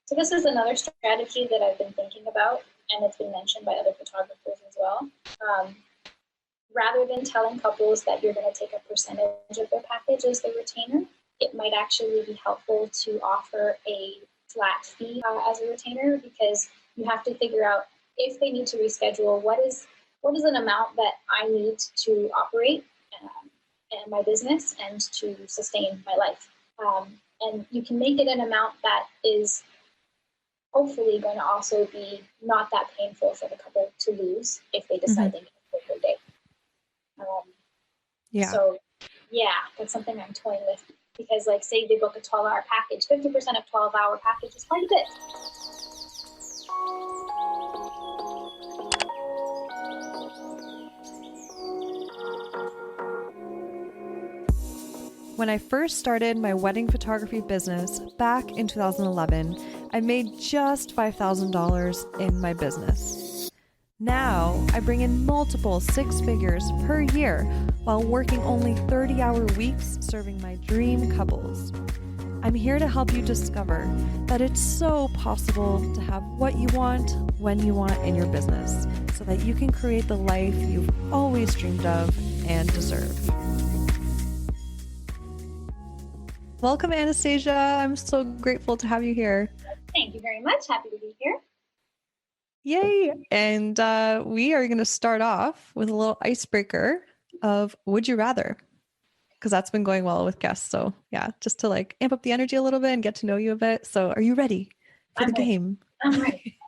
So this is another strategy that I've been thinking about, and it's been mentioned by other photographers as well. Um, Rather than telling couples that you're going to take a percentage of their package as the retainer, it might actually be helpful to offer a flat fee as a retainer, because you have to figure out if they need to reschedule, what is an amount that I need to operate my business and to sustain my life. And you can make it an amount that is hopefully going to also be not that painful for the couple to lose if they decide they need to quit their day. Yeah. So yeah, that's something I'm toying with, because like say they book a 12-hour package, 50% of 12-hour package is quite a bit. When I first started my wedding photography business back in 2011, I made just $5,000 in my business. Now, I bring in multiple six figures per year while working only 30-hour weeks serving my dream couples. I'm here to help you discover that it's so possible to have what you want when you want in your business so that you can create the life you've always dreamed of and deserve. Welcome, Anastasia. I'm so grateful to have you here. Thank you very much. Happy to be here. Yay. And we are going to start off with a little icebreaker of would you rather, because that's been going well with guests. So yeah, just to like amp up the energy a little bit and get to know you a bit. So are you ready for the game? I'm ready.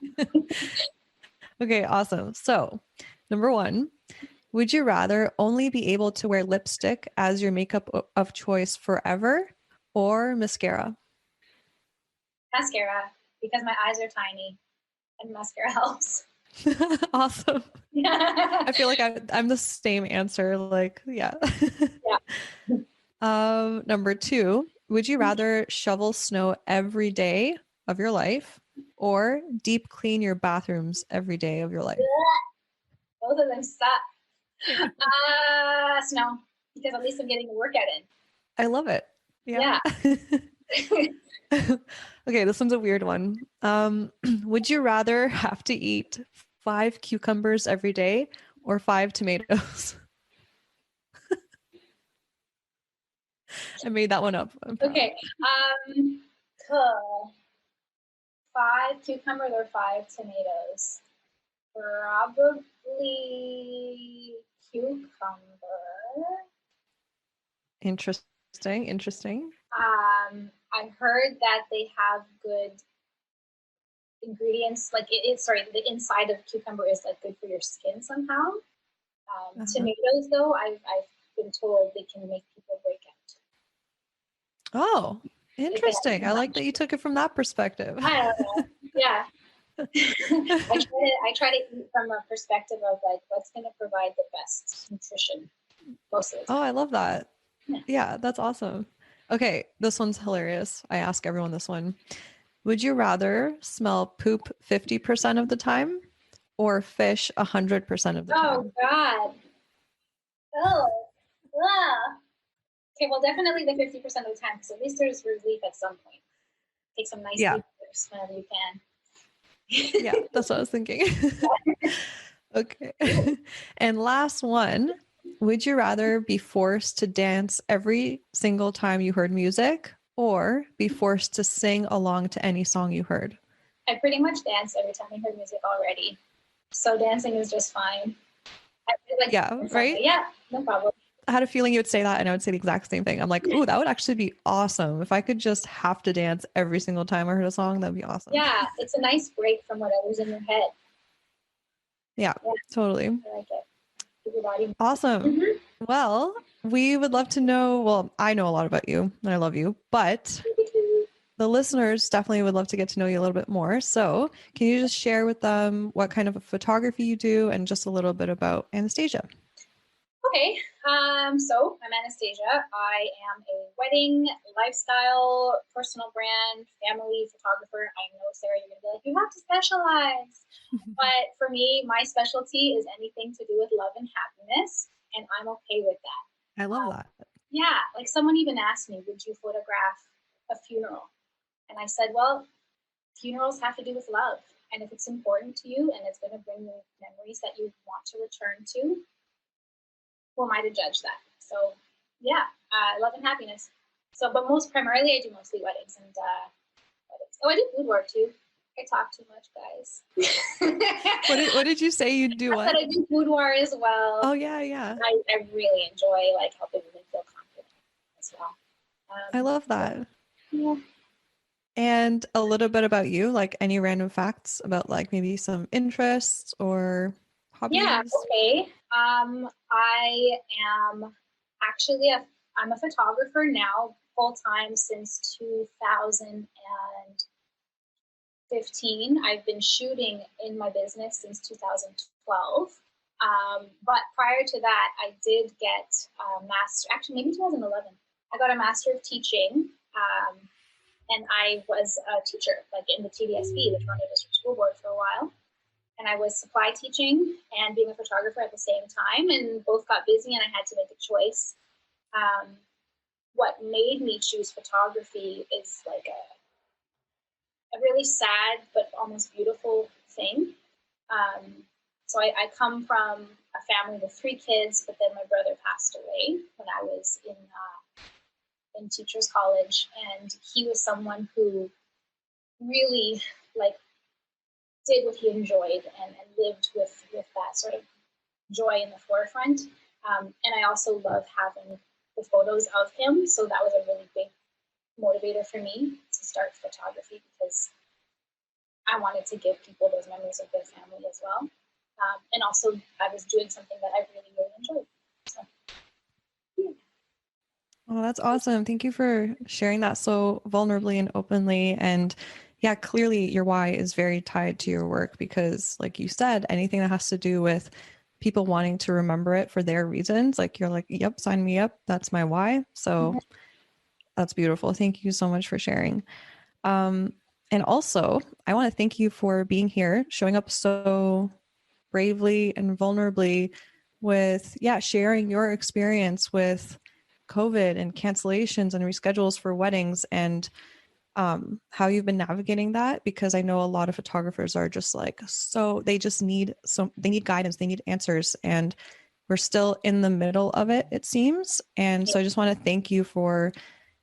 Okay, awesome. So number one, would you rather only be able to wear lipstick as your makeup of choice forever or mascara? Mascara, because my eyes are tiny and mascara helps. Awesome. I feel like I'm the same answer. Like, yeah. Number two, would you rather shovel snow every day of your life or deep clean your bathrooms every day of your life? Both of them suck. Snow, because at least I'm getting a workout in. I love it. Yeah. Okay, this one's a weird one. Would you rather have to eat 5 cucumbers every day or 5 tomatoes? I made that one up. Okay. Cool. 5 cucumbers or 5 tomatoes? Probably cucumber. Interesting. I heard that they have good ingredients, like the inside of cucumber is like good for your skin somehow. Tomatoes, though, I've been told they can make people break out. Oh, interesting. I like that you took it from that perspective. I don't know. Yeah. I try to eat from a perspective of like what's going to provide the best nutrition most of the time. Oh, I love that. Yeah, that's awesome. Okay, this one's hilarious. I ask everyone this one. Would you rather smell poop 50% of the time or fish 100% of the time? Oh, God. Oh, yeah. Okay, well, definitely the 50% of the time, because at least there's relief at some point. Take some nice deep dips whenever you can. Yeah, that's what I was thinking. Okay. And last one, would you rather be forced to dance every single time you heard music or be forced to sing along to any song you heard? I pretty much dance every time I heard music already. So dancing is just fine. Right? Yeah, no problem. I had a feeling you would say that, and I would say the exact same thing. I'm like, ooh, that would actually be awesome. If I could just have to dance every single time I heard a song, that'd be awesome. Yeah, it's a nice break from whatever's in your head. Yeah, totally. I like it. Give your body. Awesome. Well, we would love to know, well, I know a lot about you and I love you, but the listeners definitely would love to get to know you a little bit more. So can you just share with them what kind of photography you do and just a little bit about Anastasia? Okay, so I'm Anastasia. I am a wedding, lifestyle, personal brand, family photographer. I know, Sarah, you're going to be like, you have to specialize. But for me, my specialty is anything to do with love and happiness, and I'm okay with that. I love that. Yeah, like someone even asked me, would you photograph a funeral? And I said, well, funerals have to do with love. And if it's important to you and it's going to bring you memories that you want to return to, who am I to judge that? So, yeah, love and happiness. So, but most primarily, I do mostly weddings and weddings. Oh, I do boudoir too. I talk too much, guys. What did you say? You do I said what? I do boudoir as well. Oh yeah, yeah. I really enjoy like helping women feel confident as well. I love that. Yeah. And a little bit about you, like any random facts about like maybe some interests or Yeah. hobbies? Okay. I am actually I'm a photographer now full time since 2015. I've been shooting in my business since 2012. But prior to that, I did get a master. Actually, maybe 2011. I got a master of teaching. And I was a teacher, like in the TDSB, the Toronto District School Board, for a while. And I was supply teaching and being a photographer at the same time, and both got busy, and I had to make a choice. What made me choose photography is like a really sad but almost beautiful thing. So I come from a family with 3 kids, but then my brother passed away when I was in teachers college, and he was someone who really like did what he enjoyed and lived with that sort of joy in the forefront. And I also love having the photos of him, so that was a really big motivator for me to start photography, because I wanted to give people those memories of their family as well. And also, I was doing something that I really, really enjoyed. So, yeah. Oh, that's awesome. Thank you for sharing that so vulnerably and openly. And yeah, clearly your why is very tied to your work because, like you said, anything that has to do with people wanting to remember it for their reasons, like you're like, yep, sign me up. That's my why. So that's beautiful. Thank you so much for sharing. And also, I want to thank you for being here, showing up so bravely and vulnerably with, yeah, sharing your experience with COVID and cancellations and reschedules for weddings and how you've been navigating that. Because I know a lot of photographers are just like, so they just need they need guidance, they need answers. And we're still in the middle of it, it seems. And so I just want to thank you for,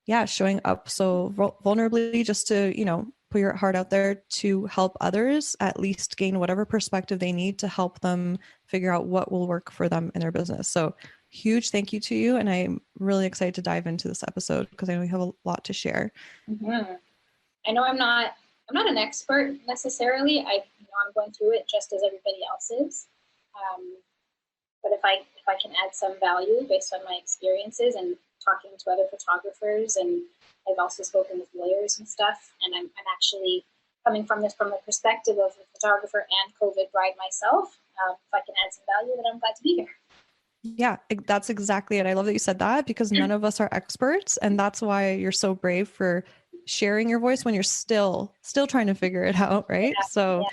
yeah, showing up so vulnerably just to, put your heart out there to help others at least gain whatever perspective they need to help them figure out what will work for them in their business. So huge thank you to you. And I'm really excited to dive into this episode because I know you have a lot to share. Mm-hmm. I know I'm not an expert necessarily. I'm going through it just as everybody else is. But if I can add some value based on my experiences and talking to other photographers, and I've also spoken with lawyers and stuff, and I'm actually coming from the perspective of a photographer and COVID bride myself. If I can add some value, then I'm glad to be here. Yeah, that's exactly it. I love that you said that because none of us are experts, and that's why you're so brave for sharing your voice when you're still trying to figure it out, right? Yeah, So,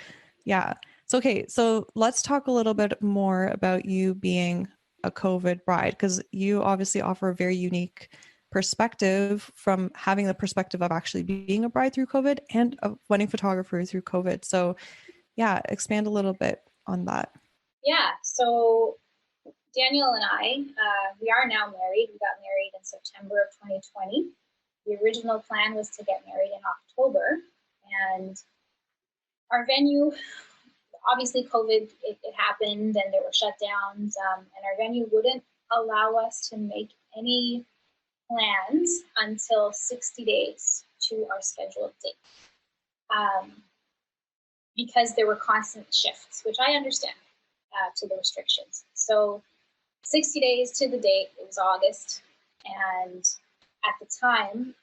yeah. yeah. So, okay, so let's talk a little bit more about you being a COVID bride because you obviously offer a very unique perspective from having the perspective of actually being a bride through COVID and a wedding photographer through COVID. So, yeah, expand a little bit on that. Yeah. So Daniel and I, we are now married. We got married in September of 2020. The original plan was to get married in October, and our venue, obviously COVID, it happened and there were shutdowns, and our venue wouldn't allow us to make any plans until 60 days to our scheduled date, because there were constant shifts, which I understand, to the restrictions. So 60 days to the date, it was August, and at the time,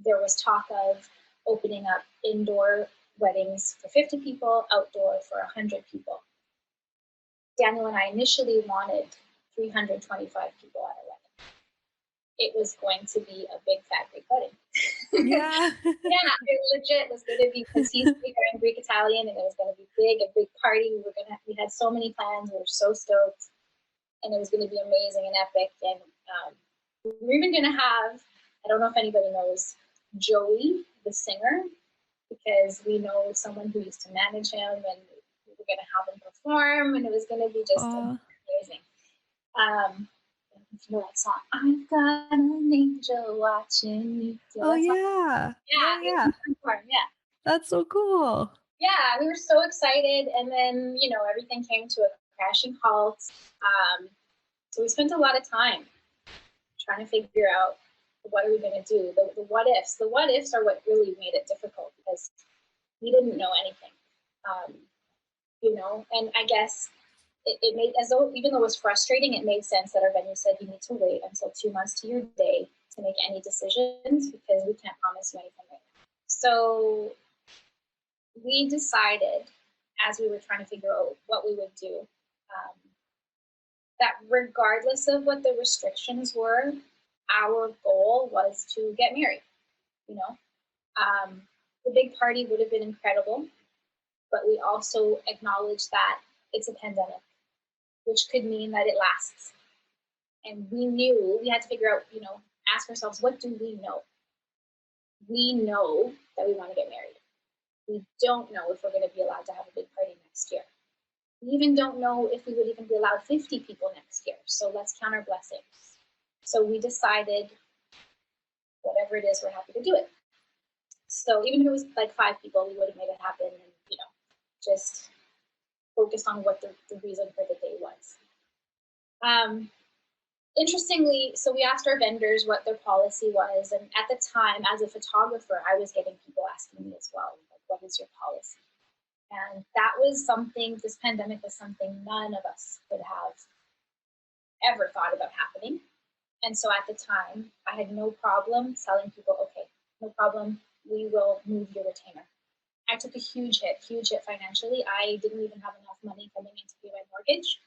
there was talk of opening up indoor weddings for 50 people, outdoor for 100 people. Daniel and I initially wanted 325 people at our wedding. It was going to be a big fat Greek wedding. Yeah. Yeah, it legit was going to be, because he's Greek and Greek Italian, and it was going to be big, a big party. We had so many plans. We were so stoked, and it was going to be amazing and epic. And we were even going to have, I don't know if anybody knows, Joey, the singer. because we know someone who used to manage him, and we were going to have him perform, and it was going to be just amazing. You know that song, I've got an angel watching me. Oh yeah. Yeah, Yeah. yeah. That's so cool. Yeah, we were so excited, and then everything came to a crashing halt. So we spent a lot of time trying to figure out what are we going to do. The what ifs. The what ifs are what really made it difficult because we didn't know anything. Um, and I guess it made, as though, even though it was frustrating, it made sense that our venue said you need to wait until 2 months to your day to make any decisions because we can't promise you anything right now. So we decided, as we were trying to figure out what we would do, that regardless of what the restrictions were, our goal was to get married. You know, the big party would have been incredible, but we also acknowledged that it's a pandemic, which could mean that it lasts. And we knew we had to figure out, ask ourselves, what do we know? We know that we want to get married. We don't know if we're going to be allowed to have a big party next year. We even don't know if we would even be allowed 50 people next year. So let's count our blessings. So we decided, whatever it is, we're happy to do it. So even if it was like 5 people, we would have made it happen, and just focused on what the reason for the day was. Interestingly, so we asked our vendors what their policy was, and at the time, as a photographer, I was getting people asking me as well, like, what is your policy? And that was something, this pandemic was something none of us could have ever thought about happening. And so at the time, I had no problem telling people, okay, no problem, we will move your retainer. I took a huge hit financially. I didn't even have enough money coming in to pay my mortgage,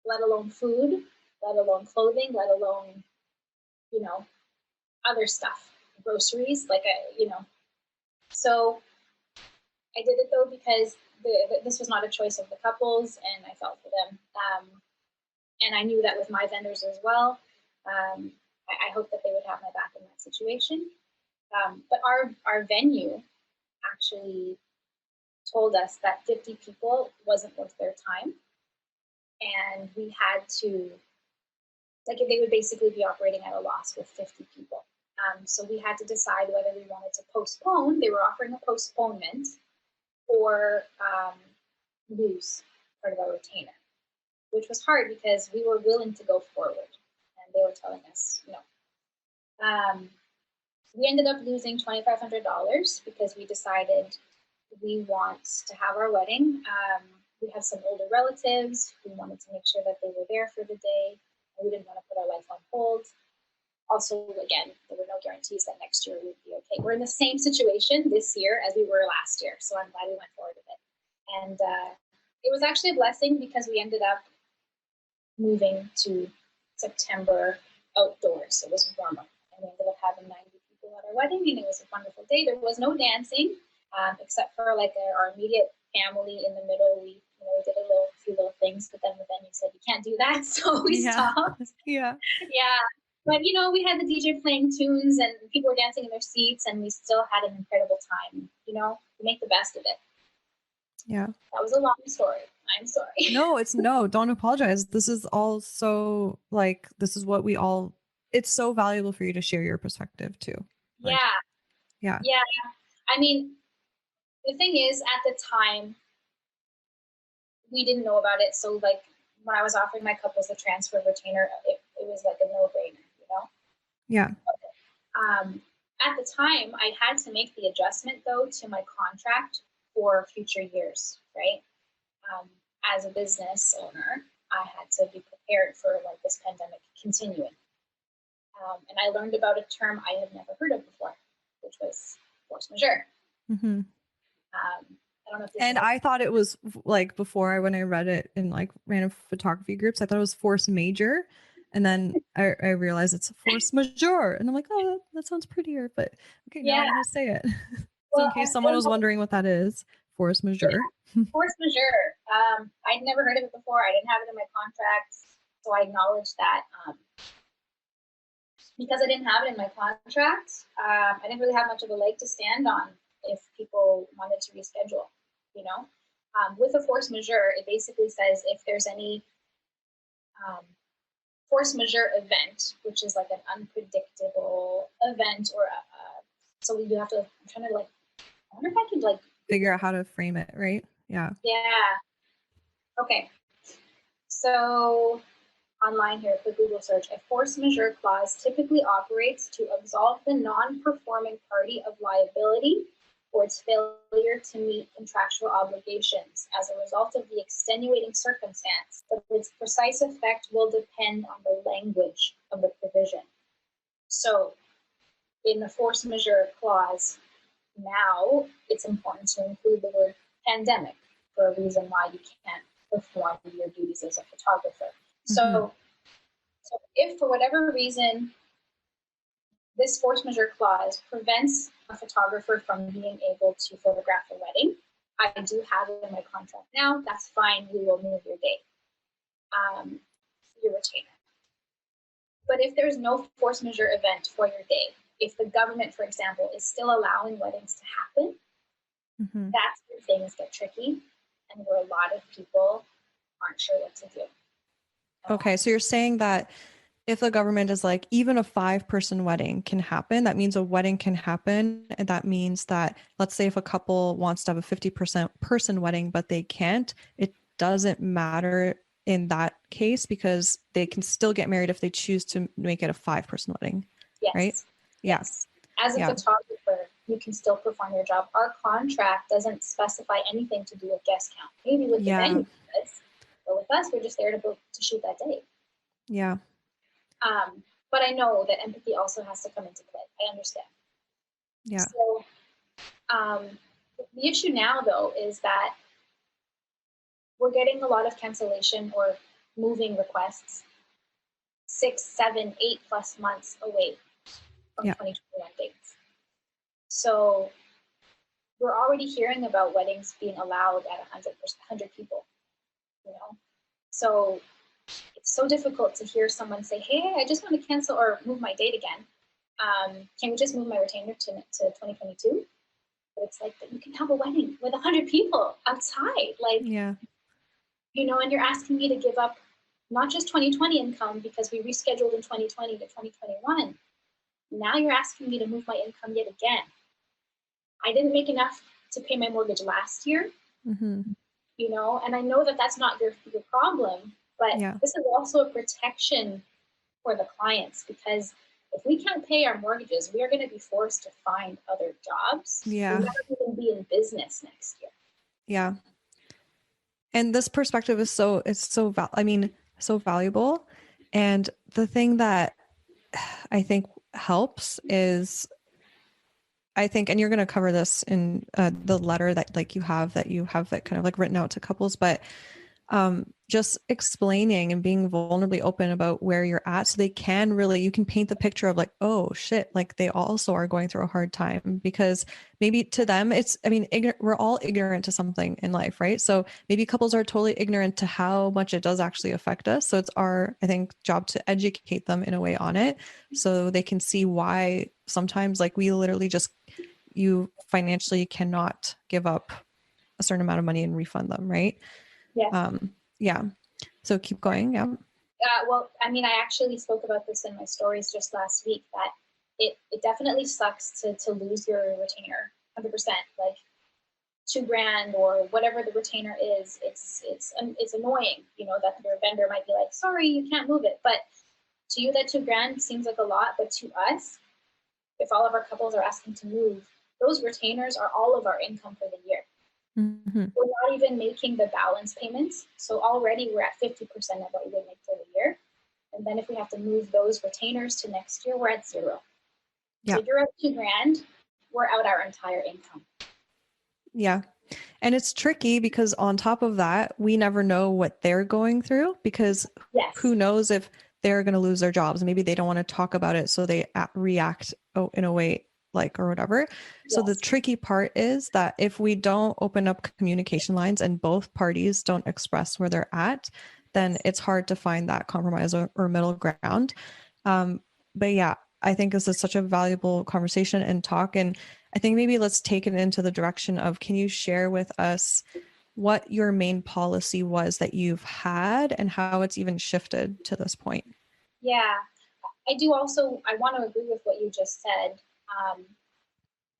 let alone food, let alone clothing, let alone, other stuff, groceries, So I did it though because this was not a choice of the couples, and I felt for them. And I knew that with my vendors as well. I hope that they would have my back in that situation. But our venue actually told us that 50 people wasn't worth their time, and we had to, they would basically be operating at a loss with 50 people. So we had to decide whether we wanted to postpone. They were offering a postponement, or lose part of our retainer, which was hard because we were willing to go forward, and they were telling us no. We ended up losing $2,500 because we decided we want to have our wedding. We have some older relatives. We wanted to make sure that they were there for the day. And we didn't want to put our life on hold. Also, again, there were no guarantees that next year we'd be okay. We're in the same situation this year as we were last year, so I'm glad we went forward with it. And it was actually a blessing because we ended up moving to September outdoors. It was warmer, and we ended up having 90 people at our wedding, and it was a wonderful day. There was no dancing, except for our immediate family in the middle. We did a few little things, but then the venue said you can't do that, so we stopped. Yeah. But we had the DJ playing tunes, and people were dancing in their seats, and we still had an incredible time. We make the best of it. Yeah. That was a long story. I'm sorry. No, don't apologize. This is all so this is what it's so valuable for you to share your perspective too. Yeah. I mean, the thing is, at the time, we didn't know about it. So when I was offering my couples the transfer retainer, it was like a no-brainer, Yeah. At the time, I had to make the adjustment though to my contract for future years, right? As a business owner, I had to be prepared for this pandemic continuing. And I learned about a term I had never heard of before, which was force majeure. Mm-hmm. I don't know if and I thought it was before when I read it in random photography groups, I thought it was force major. And then I realized it's force majeure. And I'm like, oh, that sounds prettier. But okay, now I know how to say it. So in case someone was wondering what that is, force majeure. Force majeure. I'd never heard of it before. I didn't have it in my contract. So I acknowledged that. Because I didn't have it in my contract, I didn't really have much of a leg to stand on if people wanted to reschedule, you know. With a force majeure, it basically says if there's any force majeure event, which is like an unpredictable event so we do have to, I'm trying to like, I wonder if I could like Figure out how to frame it, right? Yeah. Yeah. Okay. So online here, quick Google search. A force majeure clause typically operates to absolve the non-performing party of liability for its failure to meet contractual obligations as a result of the extenuating circumstance, but its precise effect will depend on the language of the provision. So in the force majeure clause, now it's important to include the word pandemic for a reason why you can't perform your duties as a photographer. So if for whatever reason this force majeure clause prevents a photographer from being able to photograph a wedding, I do have it in my contract now, that's fine, we will move your date, your retainer. But if there's no force majeure event for your day, if the government, for example, is still allowing weddings to happen, that's where things get tricky and where a lot of people aren't sure what to do. Okay, so you're saying that if the government is like, even a 5-person wedding can happen, that means a wedding can happen. And that means that, let's say if a couple wants to have a 50% person wedding, but they can't, it doesn't matter in that case because they can still get married if they choose to make it a 5-person wedding. Yes. Right? Yeah. Yes. As a photographer, you can still perform your job. Our contract doesn't specify anything to do with guest count. Maybe with the venue does, but with us, we're just there to shoot that day. Yeah. But I know that empathy also has to come into play. I understand. Yeah. So the issue now, though, is that we're getting a lot of cancellation or moving requests 6, 7, 8+ months away from 2021 dates. So we're already hearing about weddings being allowed at 100 people, you know? So it's so difficult to hear someone say, hey, I just want to cancel or move my date again. Can we just move my retainer to 2022? But it's like, you can have a wedding with 100 people outside. Like, you know, and you're asking me to give up not just 2020 income because we rescheduled in 2020 to 2021. Now you're asking me to move my income yet again. I didn't make enough to pay my mortgage last year, you know, and I know that that's not your problem, but this is also a protection for the clients because if we can't pay our mortgages, we are going to be forced to find other jobs. Yeah. We're not even be in business next year. Yeah. And this perspective is so valuable. And the thing that I think helps is, and you're going to cover this in the letter that you have that kind of like written out to couples, but just explaining and being vulnerably open about where you're at so they can really, you can paint the picture of like, oh shit, like they also are going through a hard time because maybe to them we're all ignorant to something in life, right? So maybe couples are totally ignorant to how much it does actually affect us. So it's our, I think, job to educate them in a way on it so they can see why sometimes like we literally just, you financially cannot give up a certain amount of money and refund them, right? Yes. So keep going. Yeah. Well, I mean, I actually spoke about this in my stories just last week that it definitely sucks to lose your retainer 100%. Like $2,000 or whatever the retainer is, it's annoying, you know, that your vendor might be like, sorry, you can't move it. But to you, that $2,000 seems like a lot, but to us, if all of our couples are asking to move, those retainers are all of our income for the year. We're not even making the balance payments. So already we're at 50% of what we would make for the year. And then if we have to move those retainers to next year, we're at 0. So you're at $2,000, we're out our entire income. Yeah. And it's tricky because on top of that, we never know what they're going through because who knows if they're going to lose their jobs. Maybe they don't want to talk about it. So they react in a way like, or whatever. So the tricky part is that if we don't open up communication lines and both parties don't express where they're at, then it's hard to find that compromise or middle ground. But yeah, I think this is such a valuable conversation and talk. And I think maybe let's take it into the direction of, can you share with us what your main policy was that you've had and how it's even shifted to this point? Yeah, I want to agree with what you just said.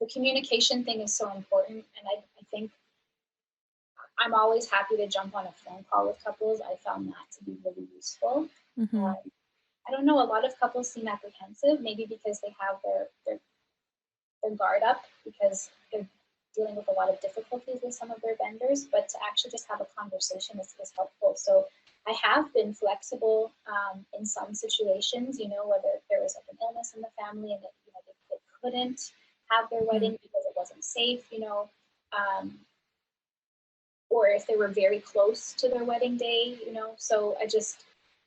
The communication thing is so important, and I think I'm always happy to jump on a phone call with couples. I found that to be really useful. Mm-hmm. I don't know, a lot of couples seem apprehensive, maybe because they have their guard up because they're dealing with a lot of difficulties with some of their vendors, but to actually just have a conversation is helpful. So I have been flexible in some situations, whether there was like an illness in the family and that, they couldn't have their wedding because it wasn't safe, or if they were very close to their wedding day, so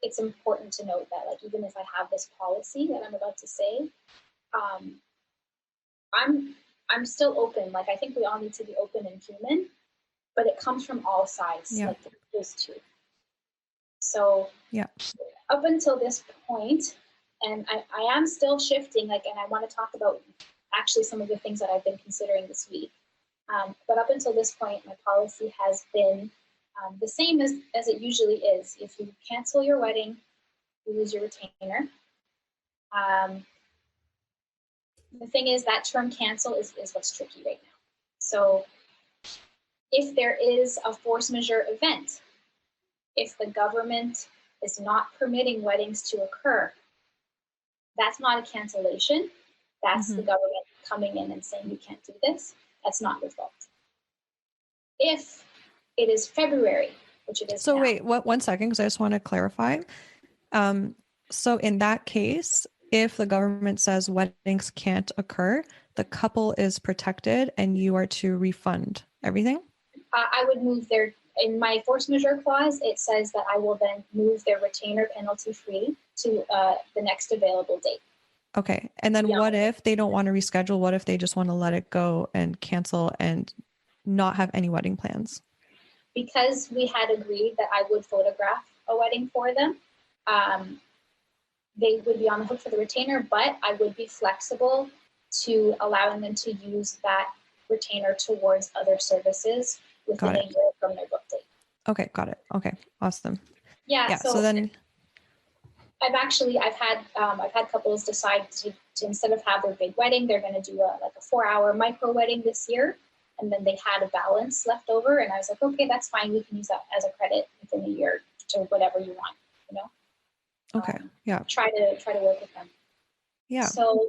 it's important to note that, like, even if I have this policy that I'm about to say, um, I'm still open. Like, I think we all need to be open and human, but it comes from all sides, like those two. So up until this point, and I am still shifting, like, and I want to talk about actually some of the things that I've been considering this week. But up until this point, my policy has been the same as it usually is. If you cancel your wedding, you lose your retainer. The thing is that term cancel is what's tricky right now. So if there is a force majeure event, if the government is not permitting weddings to occur, that's not a cancellation. That's the government coming in and saying, you can't do this. That's not your fault. If it is February, which it is So now. wait, one second, because I just want to clarify. So in that case, if the government says weddings can't occur, the couple is protected and you are to refund everything? I would move in my force majeure clause, it says that I will then move their retainer penalty free to the next available date. Okay. And then what if they don't want to reschedule? What if they just want to let it go and cancel and not have any wedding plans? Because we had agreed that I would photograph a wedding for them, they would be on the hook for the retainer, but I would be flexible to allowing them to use that retainer towards other services within a year from their book date. Okay, got it. Okay, awesome. Yeah. So then I've had couples decide to instead of have their big wedding, they're going to do a 4-hour micro wedding this year, and then they had a balance left over, and I was like, okay, that's fine. We can use that as a credit within a year to whatever you want, Okay. Try to work with them. Yeah. So,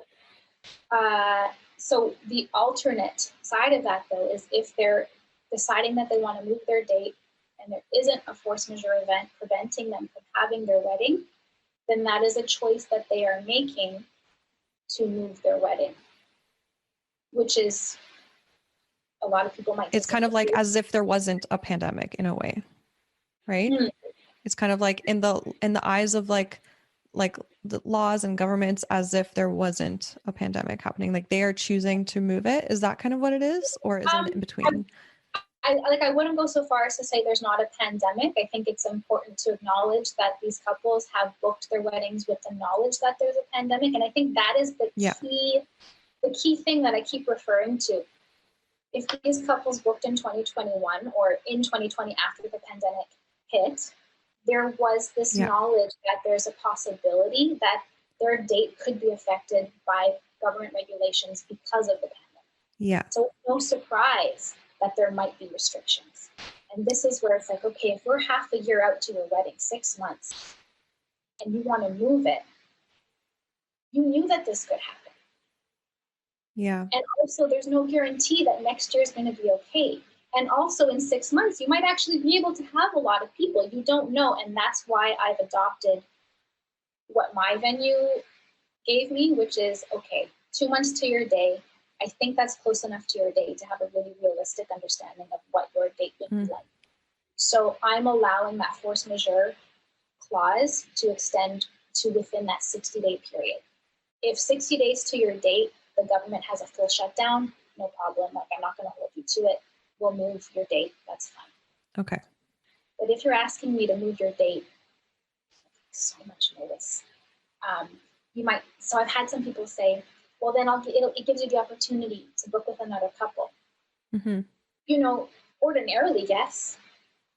so the alternate side of that, though, is if they're deciding that they want to move their date and there isn't a force majeure event preventing them from having their wedding, then that is a choice that they are making to move their wedding, which is a lot of people might. It's kind of like as if there wasn't a pandemic in a way, right? It's kind of like in the eyes of like the laws and governments, as if there wasn't a pandemic happening. Like they are choosing to move it. Is that kind of what it is, or is it in between? I wouldn't go so far as to say there's not a pandemic. I think it's important to acknowledge that these couples have booked their weddings with the knowledge that there's a pandemic, and I think that is the key thing that I keep referring to. If these couples booked in 2021 or in 2020 after the pandemic hit, there was this knowledge that there's a possibility that their date could be affected by government regulations because of the pandemic. Yeah. So it's no surprise that there might be restrictions. And this is where it's like, okay, if we're half a year out to your wedding, 6 months, and you want to move it, you knew that this could happen. Yeah. And also there's no guarantee that next year is going to be okay. And also in 6 months, you might actually be able to have a lot of people. You don't know. And that's why I've adopted what my venue gave me, which is, okay, 2 months to your day. I think that's close enough to your date to have a really realistic understanding of what your date would be like. So I'm allowing that force majeure clause to extend to within that 60-day period. If 60 days to your date, the government has a full shutdown, no problem. Like, I'm not going to hold you to it. We'll move your date. That's fine. Okay. But if you're asking me to move your date, so much notice. So I've had some people say, well, then it gives you the opportunity to book with another couple. Mm-hmm. Ordinarily, yes,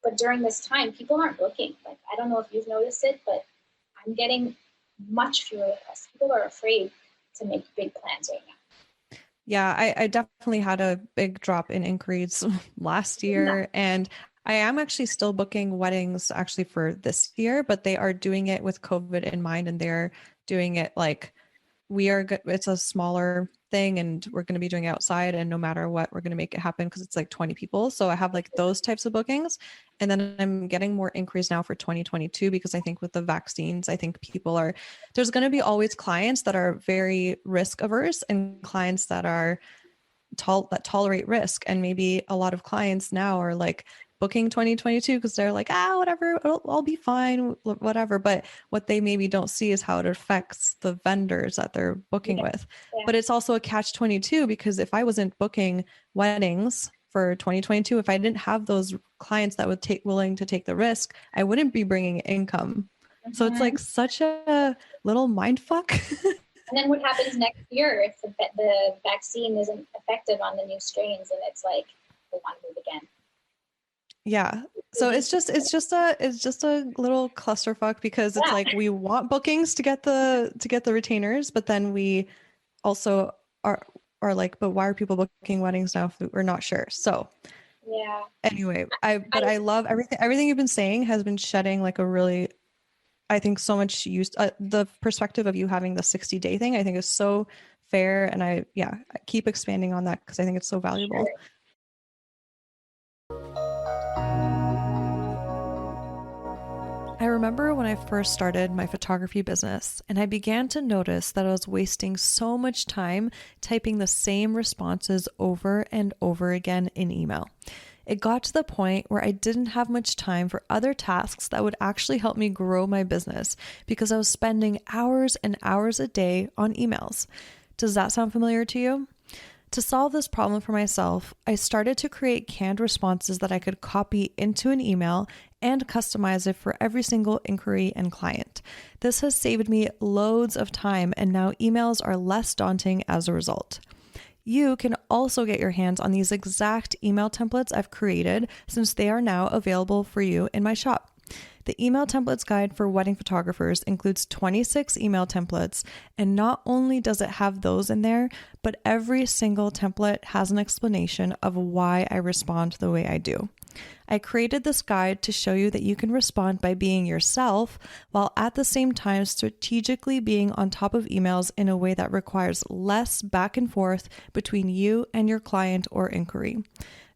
but during this time, people aren't booking. Like, I don't know if you've noticed it, but I'm getting much fewer requests. People are afraid to make big plans right now. Yeah, I definitely had a big drop in inquiries last year, and I am actually still booking weddings actually for this year, but they are doing it with COVID in mind, and they're doing it like it's a smaller thing, and we're going to be doing it outside, and no matter what, we're going to make it happen because it's like 20 people. So I have like those types of bookings. And then I'm getting more inquiries now for 2022 because I think with the vaccines, I think there's going to be always clients that are very risk averse and clients that are that tolerate risk. And maybe a lot of clients now are like booking 2022 because they're like, whatever, I'll be fine, whatever. But what they maybe don't see is how it affects the vendors that they're booking with. Yeah. But it's also a catch-22 because if I wasn't booking weddings for 2022, if I didn't have those clients that would willing to take the risk, I wouldn't be bringing income. Mm-hmm. So it's like such a little mind fuck. And then what happens next year if the vaccine isn't effective on the new strains, and it's like they want to move again? Yeah. So it's just a little clusterfuck because it's like we want bookings to get the retainers, but then we also are like, but why are people booking weddings now if we're not sure? So yeah. Anyway, I love everything you've been saying has been shedding like a really, I think, so much use. The perspective of you having the 60-day thing, I think, is so fair, and I keep expanding on that because I think it's so valuable. Sure. I remember when I first started my photography business and I began to notice that I was wasting so much time typing the same responses over and over again in email. It got to the point where I didn't have much time for other tasks that would actually help me grow my business because I was spending hours and hours a day on emails. Does that sound familiar to you? To solve this problem for myself, I started to create canned responses that I could copy into an email and customize it for every single inquiry and client. This has saved me loads of time, and now emails are less daunting as a result. You can also get your hands on these exact email templates I've created since they are now available for you in my shop. The email templates guide for wedding photographers includes 26 email templates, and not only does it have those in there, but every single template has an explanation of why I respond the way I do. I created this guide to show you that you can respond by being yourself while at the same time strategically being on top of emails in a way that requires less back and forth between you and your client or inquiry.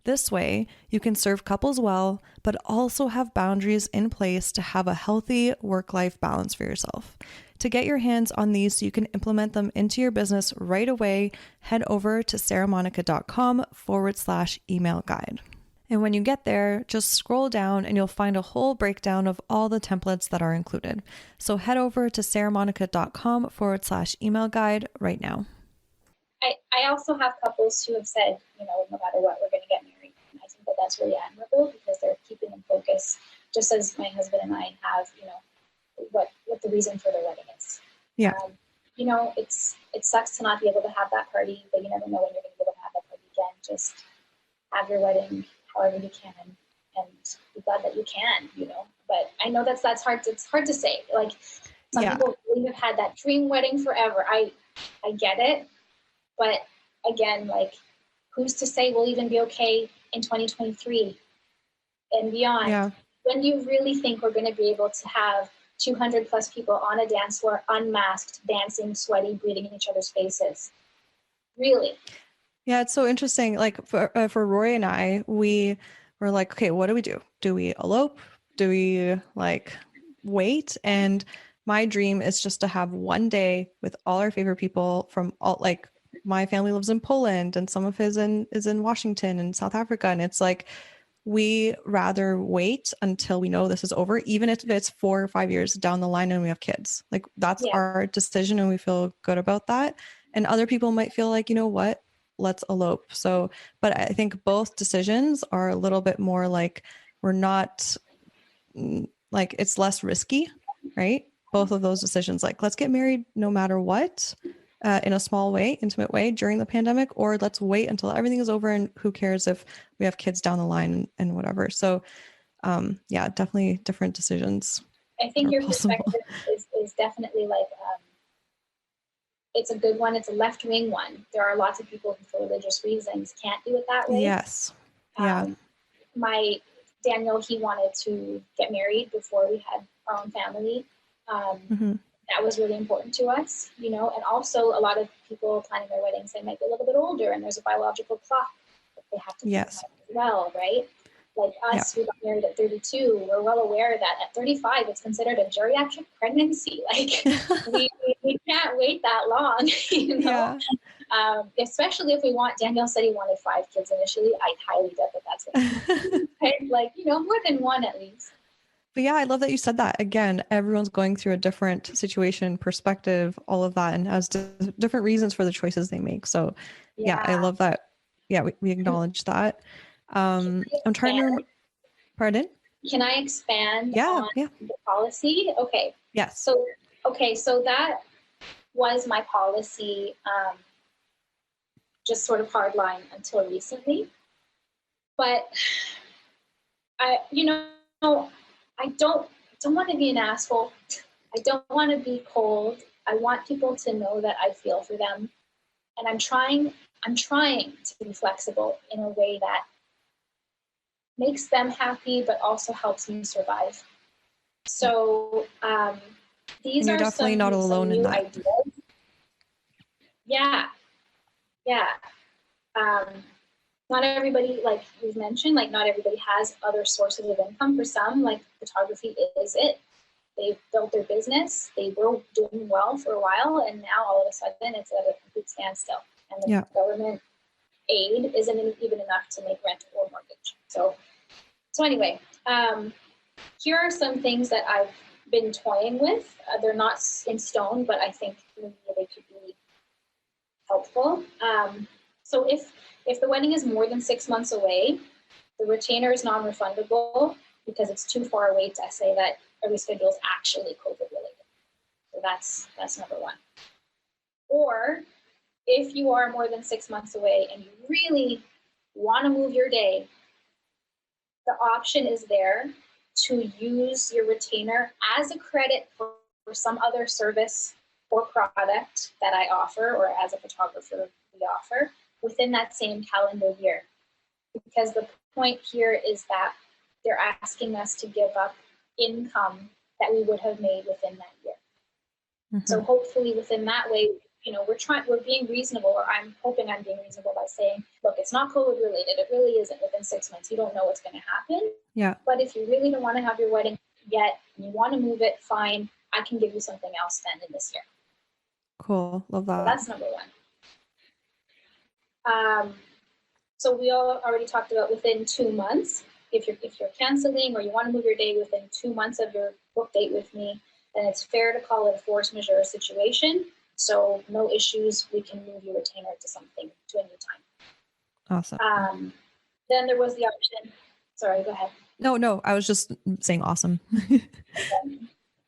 This way, you can serve couples well, but also have boundaries in place to have a healthy work-life balance for yourself. To get your hands on these so you can implement them into your business right away, head over to sarahmonica.com/email guide. And when you get there, just scroll down and you'll find a whole breakdown of all the templates that are included. So head over to sarahmonica.com/email guide right now. I also have couples who have said, no matter what, we're going to get married. And I think that that's really admirable because they're keeping in focus, just as my husband and I have, what the reason for their wedding is. Yeah. It sucks to not be able to have that party, but you never know when you're going to be able to have that party again. Just have your wedding however you can, and be glad that you can, But I know it's hard to say. Like, some people really have had that dream wedding forever. I get it. But again, like, who's to say we'll even be okay in 2023 and beyond? Yeah. When do you really think we're going to be able to have 200 plus people on a dance floor, unmasked, dancing, sweaty, breathing in each other's faces? Really? Yeah, it's so interesting. Like for Rory and I, we were like, okay, what do we do? Do we elope? Do we wait? And my dream is just to have one day with all our favorite people from all, like, my family lives in Poland and some of his is in Washington and South Africa. And it's like, we rather wait until we know this is over, even if it's 4 or 5 years down the line and we have kids. Like, that's our decision and we feel good about that. And other people might feel like, what, let's elope. So, but I think both decisions are a little bit more like, we're not like, it's less risky, right? Both of those decisions, like, let's get married no matter what. in a small way, intimate way during the pandemic, or let's wait until everything is over and who cares if we have kids down the line and whatever. So yeah, definitely different decisions I think are your possible. perspective is definitely like, it's a good one. It's a left-wing one. There are lots of people who, for religious reasons, can't do it that way. Yes. Yeah. My Daniel, he wanted to get married before we had our own family. That was really important to us, you know, and also a lot of people planning their weddings, they might be a little bit older and there's a biological clock that they have to keep in mind as well, right? Like us, who got married at 32, we're well aware that at 35, it's considered a geriatric pregnancy. Like we can't wait that long, you know? Yeah. Especially if we want, Danielle said he wanted 5 kids initially. I highly doubt that that's what right? Like, you know, more than 1 at least. But yeah, I love that you said that. Again, everyone's going through a different situation, perspective, all of that, and has different reasons for the choices they make. So yeah, I love that. Yeah, we acknowledge that. I'm trying to remember. Pardon? Can I expand on the policy? Okay. Yes. So that was my policy, just sort of hardline until recently. But I don't want to be an asshole. I don't want to be cold. I want people to know that I feel for them. And I'm trying to be flexible in a way that makes them happy, but also helps me survive. So these are definitely not alone in that. Ideas. Yeah. Not everybody, like you've mentioned, like not everybody has other sources of income. For some, like photography is it. They've built their business. They were doing well for a while, and now all of a sudden it's at a complete standstill. And the government aid isn't even enough to make rent or mortgage. So anyway, here are some things that I've been toying with. They're not in stone, but I think maybe they could be helpful. So if the wedding is more than 6 months away, the retainer is non-refundable because it's too far away to say that a reschedule is actually COVID related. So that's number 1. Or if you are more than 6 months away and you really want to move your day, the option is there to use your retainer as a credit for some other service or product that I offer, or as a photographer we offer, within that same calendar year. Because the point here is that they're asking us to give up income that we would have made within that year. So hopefully within that way, you know, we're being reasonable, or I'm hoping I'm being reasonable by saying, look, it's not COVID related. It really isn't. Within 6 months, you don't know what's going to happen. Yeah. But if you really don't want to have your wedding yet, and you want to move it, fine. I can give you something else then in this year. Cool. Love that. So that's number 1. So we all already talked about within 2 months. If you're canceling or you want to move your day within 2 months of your book date with me, then it's fair to call it a force majeure situation. So no issues. We can move your retainer to a new time. Awesome. Then there was the option. Sorry, go ahead. No, I was just saying awesome.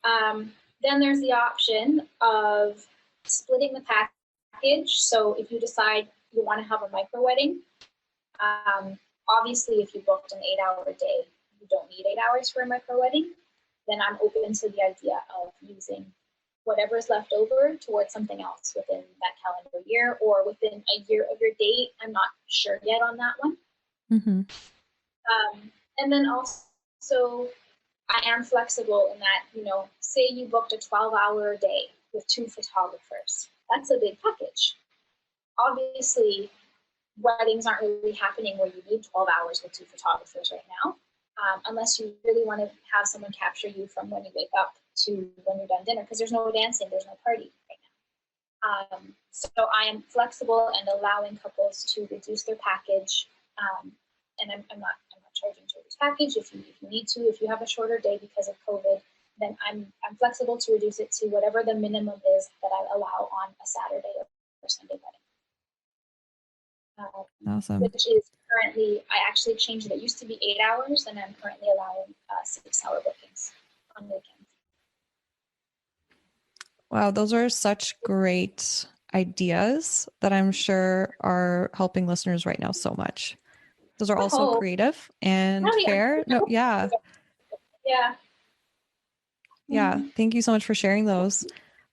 Then there's the option of splitting the package. So if you decide you want to have a micro wedding, obviously if you booked an 8-hour day, you don't need 8 hours for a micro wedding. Then I'm open to the idea of using whatever is left over towards something else within that calendar year, or within a year of your date. I'm not sure yet on that one. And then also, I am flexible in that, you know, say you booked a 12-hour day with 2 photographers. That's a big package. Obviously, weddings aren't really happening where you need 12 hours with 2 photographers right now, unless you really want to have someone capture you from when you wake up to when you're done dinner, because there's no dancing, there's no party right now. So I am flexible and allowing couples to reduce their package, and I'm not charging to this package. If you need to, if you have a shorter day because of COVID, then I'm flexible to reduce it to whatever the minimum is that I allow on a Saturday or Sunday wedding. Awesome. Which is currently, I actually changed it. It used to be 8 hours, and I'm currently allowing 6-hour bookings on weekends. Wow, those are such great ideas that I'm sure are helping listeners right now so much. Those are I also hope. creative and Oh, yeah. fair. No, yeah. Yeah. Yeah. Thank you so much for sharing those.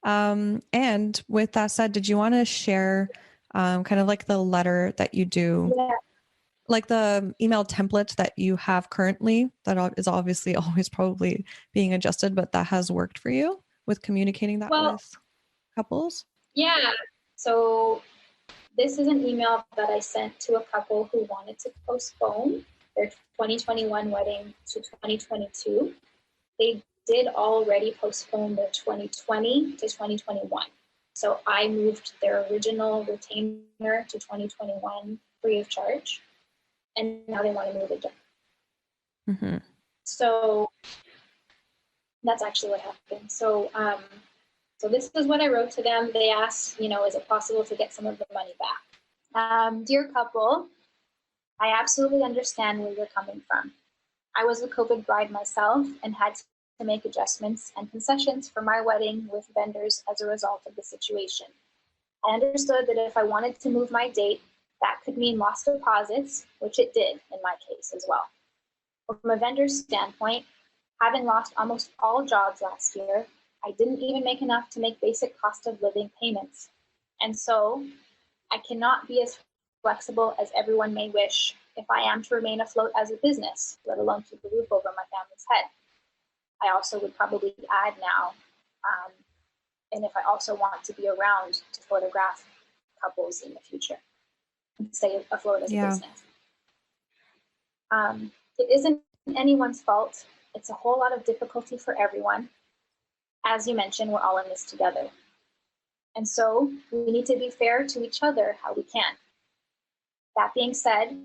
And with that said, did you want to share kind of like the letter that you do, Yeah. like the email template that you have currently that is obviously always probably being adjusted, but that has worked for you with communicating that Well, with couples? yeah. So this is an email that I sent to a couple who wanted to postpone their 2021 wedding to 2022. They did already postpone their 2020 to 2021. So I moved their original retainer to 2021 free of charge, and now they want to move again. Mm-hmm. So that's actually what happened. So this is what I wrote to them. They asked, is it possible to get some of the money back? Dear couple, I absolutely understand where you're coming from. I was a COVID bride myself and had to make adjustments and concessions for my wedding with vendors as a result of the situation. I understood that if I wanted to move my date, that could mean lost deposits, which it did in my case as well. But from a vendor's standpoint, having lost almost all jobs last year, I didn't even make enough to make basic cost of living payments. And so I cannot be as flexible as everyone may wish if I am to remain afloat as a business, let alone keep a roof over my family's head. I also would probably add now, and if I also want to be around to photograph couples in the future and stay afloat as a Yeah. business. It isn't anyone's fault. It's a whole lot of difficulty for everyone. As you mentioned, we're all in this together. And so we need to be fair to each other how we can. That being said,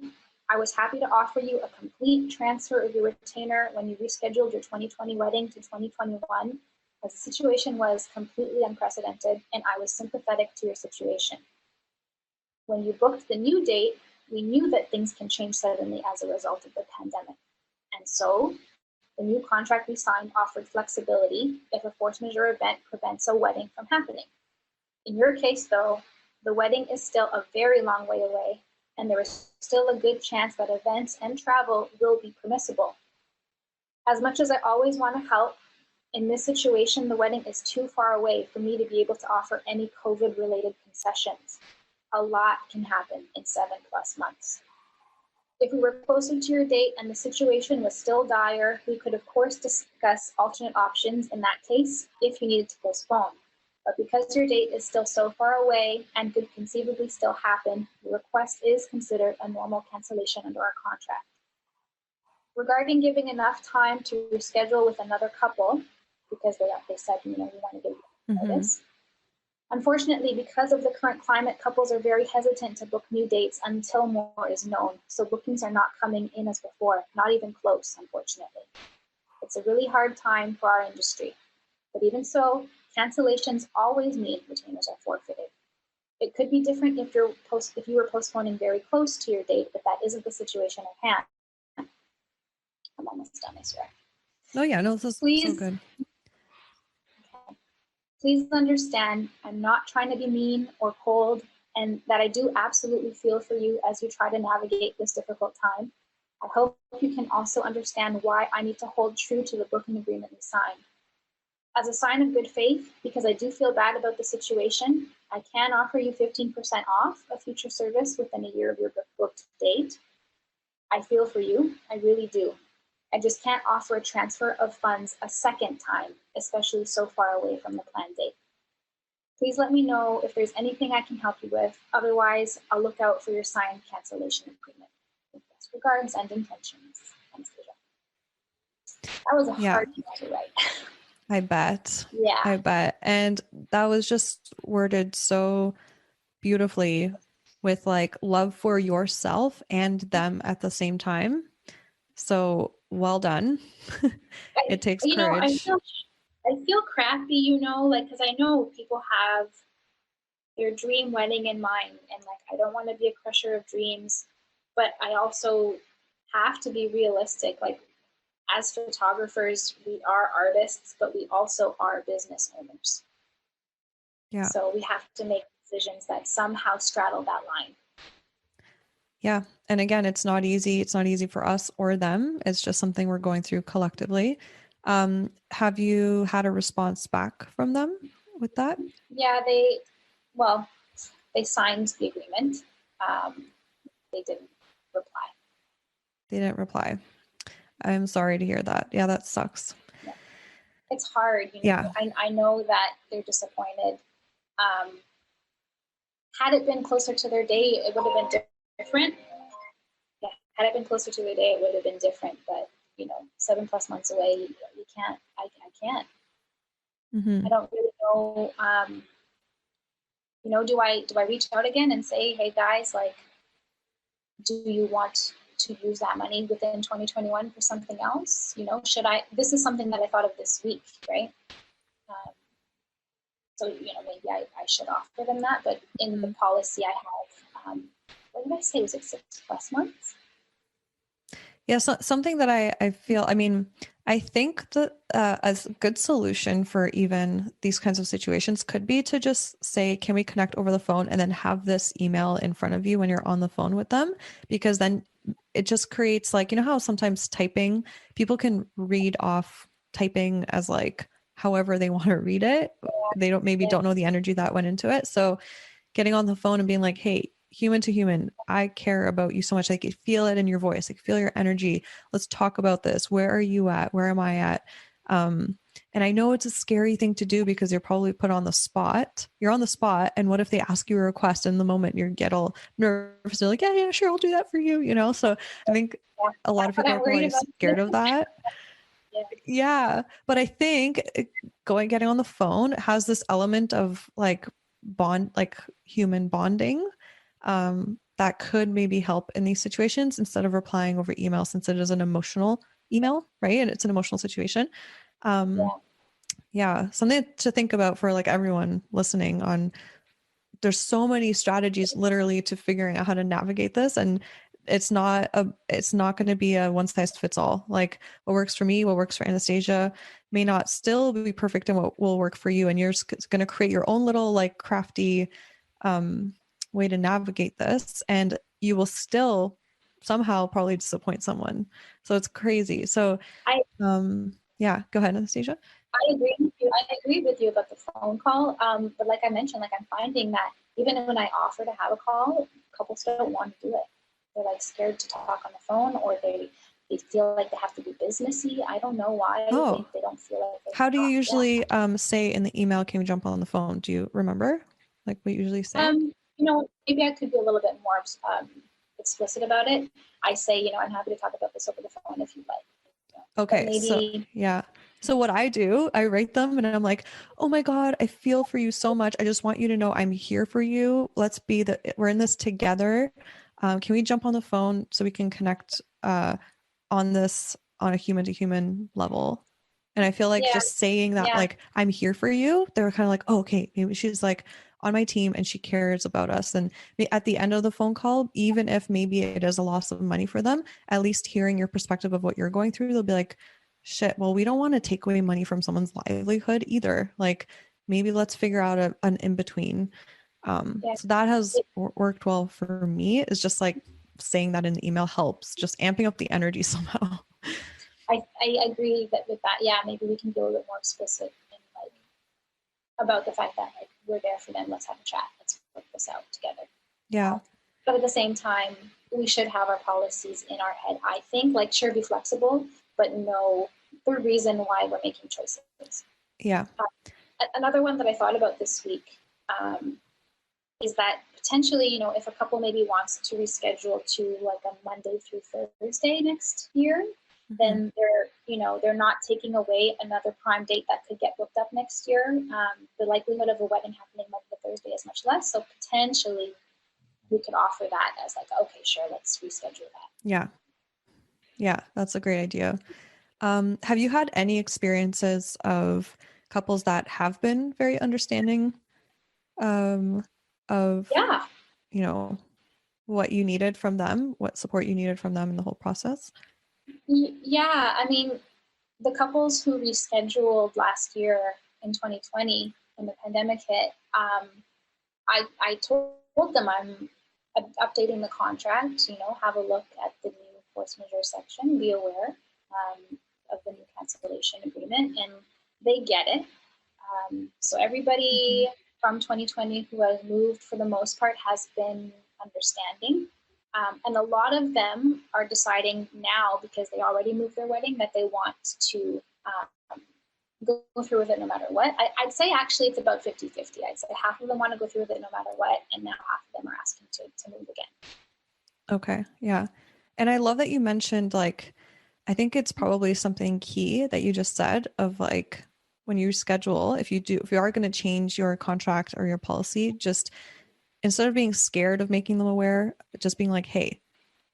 I was happy to offer you a complete transfer of your retainer when you rescheduled your 2020 wedding to 2021, as the situation was completely unprecedented and I was sympathetic to your situation. When you booked the new date, we knew that things can change suddenly as a result of the pandemic. And so the new contract we signed offered flexibility if a force majeure event prevents a wedding from happening. In your case, though, the wedding is still a very long way away, and there is still a good chance that events and travel will be permissible. As much as I always want to help, in this situation, the wedding is too far away for me to be able to offer any COVID-related concessions. A lot can happen in 7+ months. If we were closer to your date and the situation was still dire, we could of course discuss alternate options in that case if you needed to postpone. But because your date is still so far away and could conceivably still happen, the request is considered a normal cancellation under our contract. Regarding giving enough time to reschedule with another couple, because they said, we want to give you notice. Unfortunately, because of the current climate, couples are very hesitant to book new dates until more is known. So bookings are not coming in as before, not even close, unfortunately. It's a really hard time for our industry. But even so, cancellations always mean retainers are forfeited. It could be different if you were postponing very close to your date, but that isn't the situation at hand. I'm almost done, I swear. Oh yeah, no, this is so good. Okay. Please understand, I'm not trying to be mean or cold, and that I do absolutely feel for you as you try to navigate this difficult time. I hope you can also understand why I need to hold true to the booking agreement we signed. As a sign of good faith, because I do feel bad about the situation, I can offer you 15% off a future service within a year of your booked date. I feel for you, I really do. I just can't offer a transfer of funds a second time, especially so far away from the planned date. Please let me know if there's anything I can help you with. Otherwise, I'll look out for your signed cancellation agreement. With best regards and intentions, Anastasia. That was a hard email to write. I bet. Yeah. I bet. And that was just worded so beautifully with like love for yourself and them at the same time. So well done. It takes courage. I feel crappy, because I know people have their dream wedding in mind, and I don't want to be a crusher of dreams, but I also have to be realistic. As photographers, we are artists, but we also are business owners. Yeah. So we have to make decisions that somehow straddle that line. Yeah. And again, it's not easy. It's not easy for us or them. It's just something we're going through collectively. Have you had a response back from them with that? Yeah, they signed the agreement. They didn't reply. They didn't reply. I'm sorry to hear that. Yeah, that sucks. Yeah. It's hard, Yeah. I know that they're disappointed. Had it been closer to their day, it would have been different. Yeah, had it been closer to their day, it would have been different. But 7+ months away, you can't. I can't. Mm-hmm. I don't really know. Do I reach out again and say, hey guys, like, do you want to use that money within 2021 for something else? Should I? This is something that I thought of this week, right? So maybe I should offer them that, but in the policy I have, what did I say? Was it 6+ months? Yeah, so something that I feel, I mean, I think that a good solution for even these kinds of situations could be to just say, can we connect over the phone, and then have this email in front of you when you're on the phone with them? Because then it just creates, like, how sometimes typing, people can read off typing as like however they want to read it. They don't know the energy that went into it. So getting on the phone and being like, hey, human to human, I care about you so much. I can feel it in your voice. I can feel your energy. Let's talk about this. Where are you at? Where am I at? And I know it's a scary thing to do because you're probably put on the spot. You're on the spot. And what if they ask you a request in the moment, you get all nervous? They're like, yeah, sure, I'll do that for you. So I think a lot of people are probably scared of that. Yeah. But I think getting on the phone has this element of like human bonding, that could maybe help in these situations instead of replying over email, since it is an emotional email, right? And it's an emotional situation. Yeah, something to think about for like everyone listening on. There's so many strategies literally to figuring out how to navigate this, and it's not going to be a one size fits all. Like what works for me, what works for Anastasia may not still be perfect, and what will work for you. And you're going to create your own little like crafty way to navigate this, and you will still somehow probably disappoint someone. So it's crazy. So yeah, go ahead, Anastasia. I agree with you. I agree with you about the phone call. But like I mentioned, like I'm finding that even when I offer to have a call, couples don't want to do it. They're like scared to talk on the phone, or they feel like they have to be businessy. I don't know why. Oh, they don't feel like they how do you talk. usually say in the email, can we jump on the phone? Do you remember like what you usually say? Maybe I could be a little bit more explicit about it. I say, I'm happy to talk about this over the phone if you'd like. Okay, maybe... so yeah. So what I do, I write them and I'm like, oh my God, I feel for you so much. I just want you to know I'm here for you. We're in this together. Can we jump on the phone so we can connect on this on a human to human level? And I feel like just saying that, like, I'm here for you, they're kind of like, oh, okay, maybe she's like on my team and she cares about us. And at the end of the phone call, even if maybe it is a loss of money for them, at least hearing your perspective of what you're going through, they'll be like, shit, well, we don't want to take away money from someone's livelihood either. Like, maybe let's figure out an in-between. So that has worked well for me, is just like saying that in the email helps, just amping up the energy somehow. I agree with that. Yeah, maybe we can be a little bit more explicit and like about the fact that like we're there for them. Let's have a chat. Let's work this out together. Yeah. But at the same time, we should have our policies in our head. I think, like, sure, be flexible, but know the reason why we're making choices. Yeah. Another one that I thought about this week is that potentially, if a couple maybe wants to reschedule to like a Monday through Thursday next year, then they're not taking away another prime date that could get booked up next year. The likelihood of a wedding happening Monday to Thursday is much less. So potentially we could offer that as like, okay, sure, let's reschedule that. Yeah. Yeah, that's a great idea. Have you had any experiences of couples that have been very understanding of what you needed from them, what support you needed from them in the whole process? Yeah, I mean, the couples who rescheduled last year in 2020 when the pandemic hit, I told them I'm updating the contract, have a look at the new force majeure section, be aware of the new cancellation agreement, and they get it. So everybody from 2020 who has moved, for the most part, has been understanding. And a lot of them are deciding now, because they already moved their wedding, that they want to go through with it no matter what. I'd say actually it's about 50-50. I'd say half of them want to go through with it no matter what, and now half of them are asking to move again. Okay. Yeah. And I love that you mentioned, like, I think it's probably something key that you just said of like, when you schedule, if you are going to change your contract or your policy, just instead of being scared of making them aware, just being like, hey,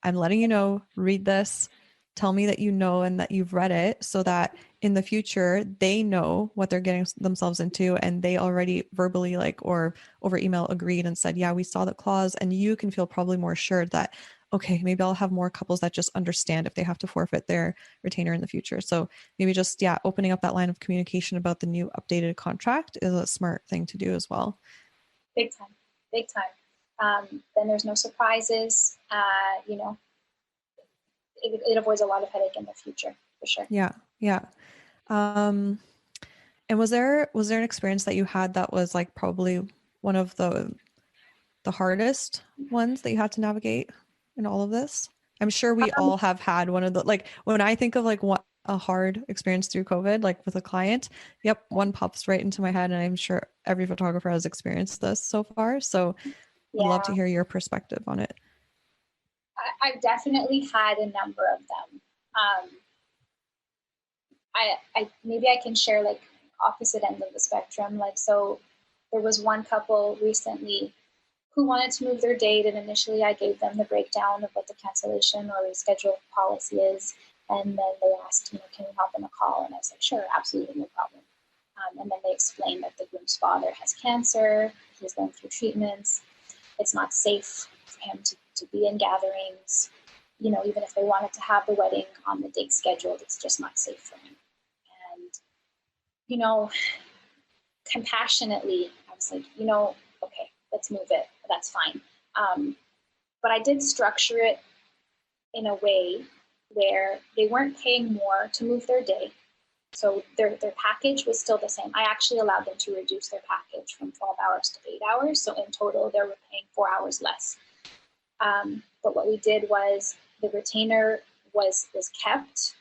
I'm letting you know, read this, tell me that you know and that you've read it, so that in the future they know what they're getting themselves into, and they already verbally, like, or over email agreed and said, yeah, we saw the clause, and you can feel probably more assured that, okay, maybe I'll have more couples that just understand if they have to forfeit their retainer in the future. So maybe just, yeah, opening up that line of communication about the new updated contract is a smart thing to do as well. Big time, big time. Then there's no surprises. It avoids a lot of headache in the future, for sure. Yeah. Yeah. And was there an experience that you had that was like probably one of the hardest ones that you had to navigate in all of this? I'm sure we all have had one of the, like, when I think of like what a hard experience through COVID, like with a client, yep, one pops right into my head, and I'm sure every photographer has experienced this so far. So I'd love to hear your perspective on it. I've definitely had a number of them. I maybe I can share like opposite ends of the spectrum. Like, so there was one couple recently who wanted to move their date, and initially I gave them the breakdown of what the cancellation or reschedule policy is, and then they asked, can you hop on a call? And I was like, sure, absolutely, no problem. And then they explained that the groom's father has cancer, he's going through treatments, it's not safe for him to be in gatherings. Even if they wanted to have the wedding on the date scheduled, it's just not safe for him. And, compassionately, I was like, okay, let's move it. That's fine. But I did structure it in a way where they weren't paying more to move their day. So their package was still the same. I actually allowed them to reduce their package from 12 hours to 8 hours. So in total, they were paying 4 hours less. But what we did was the retainer was kept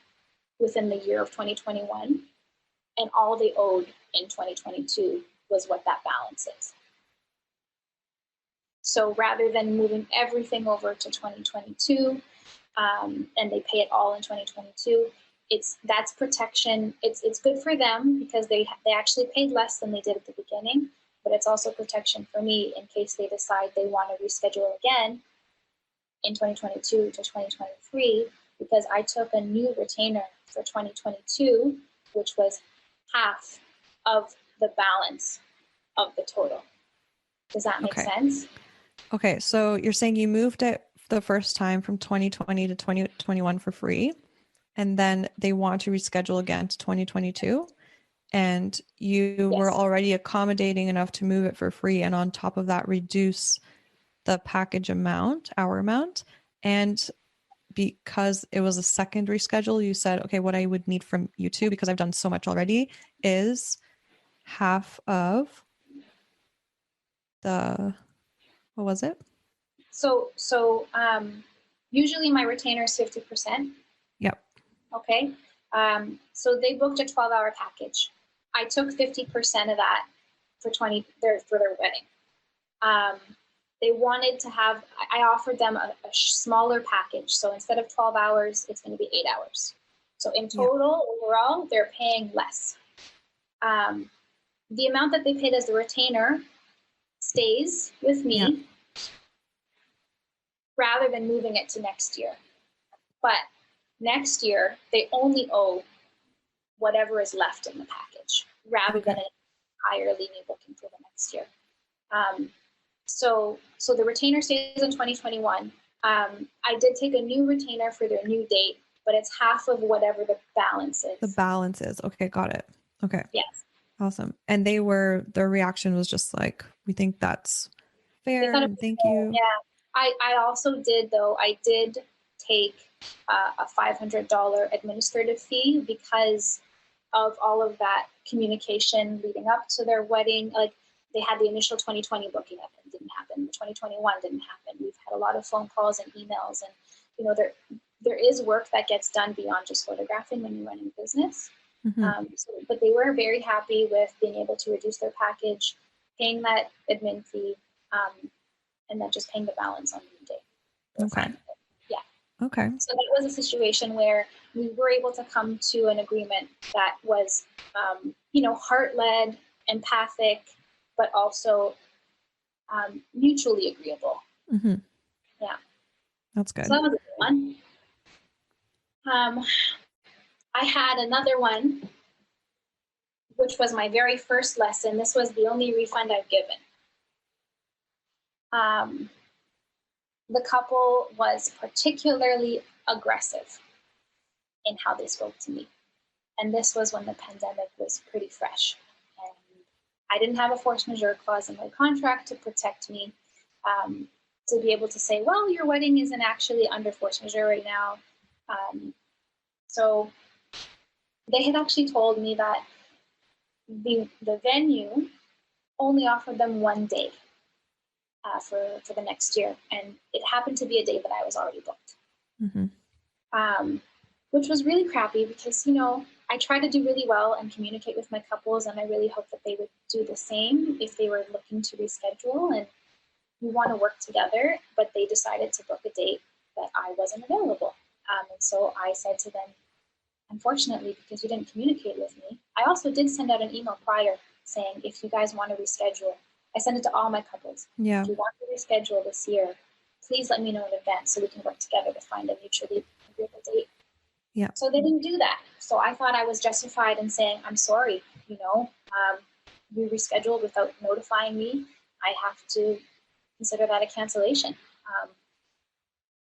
within the year of 2021, and all they owed in 2022 was what that balance is. So rather than moving everything over to 2022, and they pay it all in 2022, that's protection. It's good for them because they actually paid less than they did at the beginning, but it's also protection for me in case they decide they want to reschedule again in 2022 to 2023, because I took a new retainer for 2022, which was half of the balance of the total. Does that make sense? Okay, so you're saying you moved it the first time from 2020 to 2021 for free, and then they want to reschedule again to 2022, and you were already accommodating enough to move it for free, and on top of that reduce the package amount, our amount. And because it was a second reschedule, you said, okay, what I would need from you too, because I've done so much already, is half of the, what was it? So usually my retainer is 50%. Yep. Okay. So they booked a 12-hour package. I took 50% of that for their wedding. They wanted to have, I offered them a smaller package. So instead of 12 hours, it's going to be 8 hours. So in total, overall, they're paying less. The amount that they paid as the retainer stays with me rather than moving it to next year. But next year, they only owe whatever is left in the package rather than entirely me booking for the next year. So the retainer stays in 2021. I did take a new retainer for their new date, but it's half of whatever the balance is. The balance is. Okay, got it. Okay. Yes. Awesome. And their reaction was just like, we think that's They fair thought it and was thank fair. you. Yeah. I also did, though, I did take a $500 administrative fee because of all of that communication leading up to their wedding. Like, they had the initial 2020 booking up and didn't happen. The 2021 didn't happen. We've had a lot of phone calls and emails, and there is work that gets done beyond just photographing when you're running a business. Hmm. But they were very happy with being able to reduce their package, paying that admin fee, and then just paying the balance on the day. They were Okay. fine with it. Yeah. Okay. So that was a situation where we were able to come to an agreement that was, heart-led, empathic, but also mutually agreeable. Hmm. Yeah. That's So good. that was a good one. I had another one, which was my very first lesson. This was the only refund I've given. The couple was particularly aggressive in how they spoke to me. And this was when the pandemic was pretty fresh. And I didn't have a force majeure clause in my contract to protect me, to be able to say, well, your wedding isn't actually under force majeure right now. So they had actually told me that the venue only offered them one day for the next year. And it happened to be a day that I was already booked. Hmm. Which was really crappy because, I try to do really well and communicate with my couples, and I really hope that they would do the same if they were looking to reschedule and we want to work together, but they decided to book a date that I wasn't available. And so I said to them, unfortunately, because you didn't communicate with me, I also did send out an email prior saying, if you guys want to reschedule, I sent it to all my couples. Yeah. If you want to reschedule this year, please let me know in advance so we can work together to find a mutually agreeable date. Yeah. So they didn't do that. So I thought I was justified in saying, I'm sorry, you rescheduled without notifying me. I have to consider that a cancellation.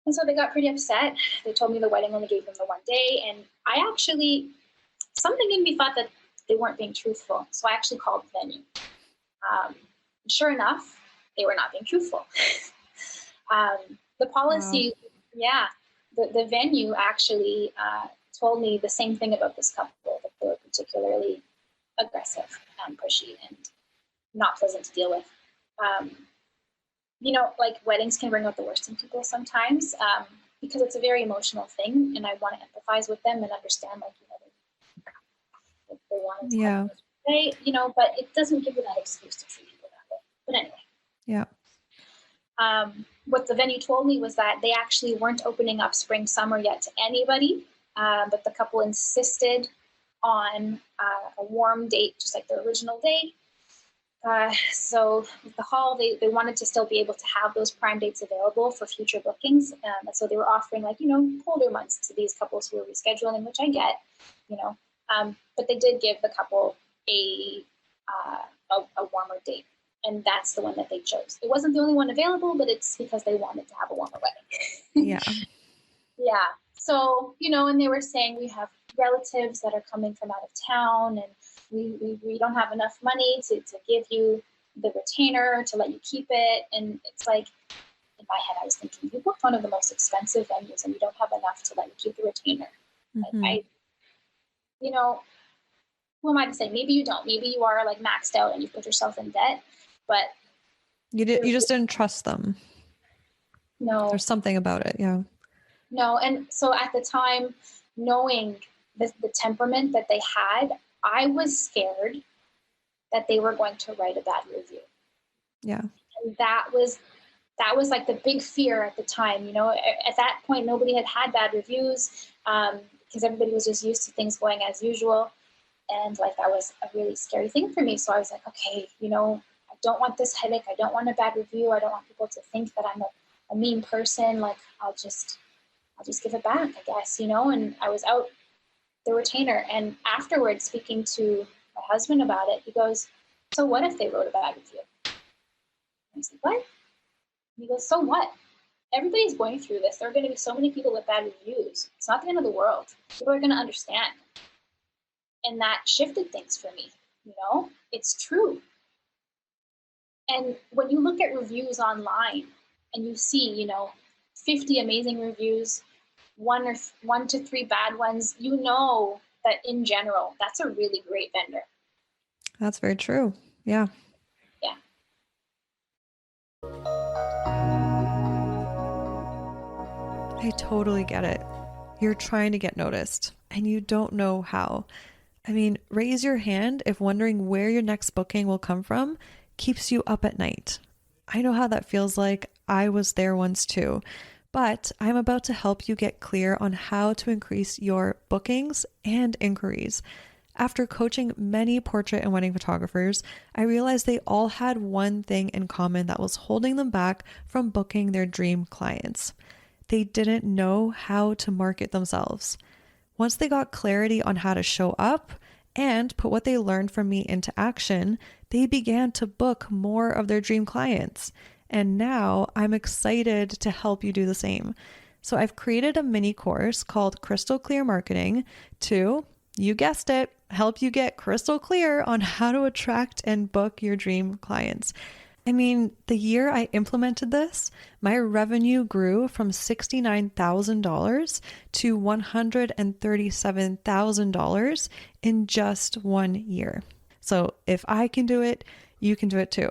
And so they got pretty upset. They told me the wedding only gave them the one day. And I actually, something in me thought that they weren't being truthful. So I actually called the venue. Sure enough, they were not being truthful. The policy, Wow. yeah, the venue actually told me the same thing about this couple, that they were particularly aggressive and pushy and not pleasant to deal with. Like, weddings can bring out the worst in people sometimes, because it's a very emotional thing, and I want to empathize with them and understand, they wanted to have Yeah. a day, but it doesn't give you that excuse to treat people that way. But anyway. Yeah. What the venue told me was that they actually weren't opening up spring summer yet to anybody, but the couple insisted on a warm date, just like their original date. So with the hall, they wanted to still be able to have those prime dates available for future bookings. So they were offering, colder months to these couples who were rescheduling, which I get, but they did give the couple a warmer date. And that's the one that they chose. It wasn't the only one available, but it's because they wanted to have a warmer wedding. Yeah. Yeah. So, and they were saying, we have relatives that are coming from out of town, and we don't have enough money to give you the retainer to let you keep it. And it's like, in my head, I was thinking, you booked one of the most expensive venues and you don't have enough to let you keep the retainer. Hmm. Who am I to say? Maybe you don't. Maybe you are maxed out and you put yourself in debt, but You just didn't trust them. no. There's something about it. Yeah. No. And so at the time, knowing the temperament that they had, I was scared that they were going to write a bad review. Yeah. And that was like the big fear at the time. At that point, nobody had bad reviews, because everybody was just used to things going as usual. And that was a really scary thing for me. So I was like, okay, I don't want this headache. I don't want a bad review. I don't want people to think that I'm a mean person. I'll just give it back, I guess, and I was out the retainer. And afterwards, speaking to my husband about it, he goes, so what if they wrote a bad review? And I was like, what? And he goes, so what? Everybody's going through this. There are going to be so many people with bad reviews. It's not the end of the world. People are going to understand. And that shifted things for me. It's true. And when you look at reviews online and you see, 50 amazing reviews, one to three bad ones, you know that in general, that's a really great vendor. That's very true. Yeah. Yeah. I totally get it. You're trying to get noticed and you don't know how. I mean, raise your hand if wondering where your next booking will come from keeps you up at night. I know how that feels like. I was there once too. But I'm about to help you get clear on how to increase your bookings and inquiries. After coaching many portrait and wedding photographers, I realized they all had one thing in common that was holding them back from booking their dream clients. They didn't know how to market themselves. Once they got clarity on how to show up and put what they learned from me into action, they began to book more of their dream clients. And now I'm excited to help you do the same. So I've created a mini course called Crystal Clear Marketing to, you guessed it, help you get crystal clear on how to attract and book your dream clients. I mean, the year I implemented this, my revenue grew from $69,000 to $137,000 in just 1 year. So if I can do it, you can do it too.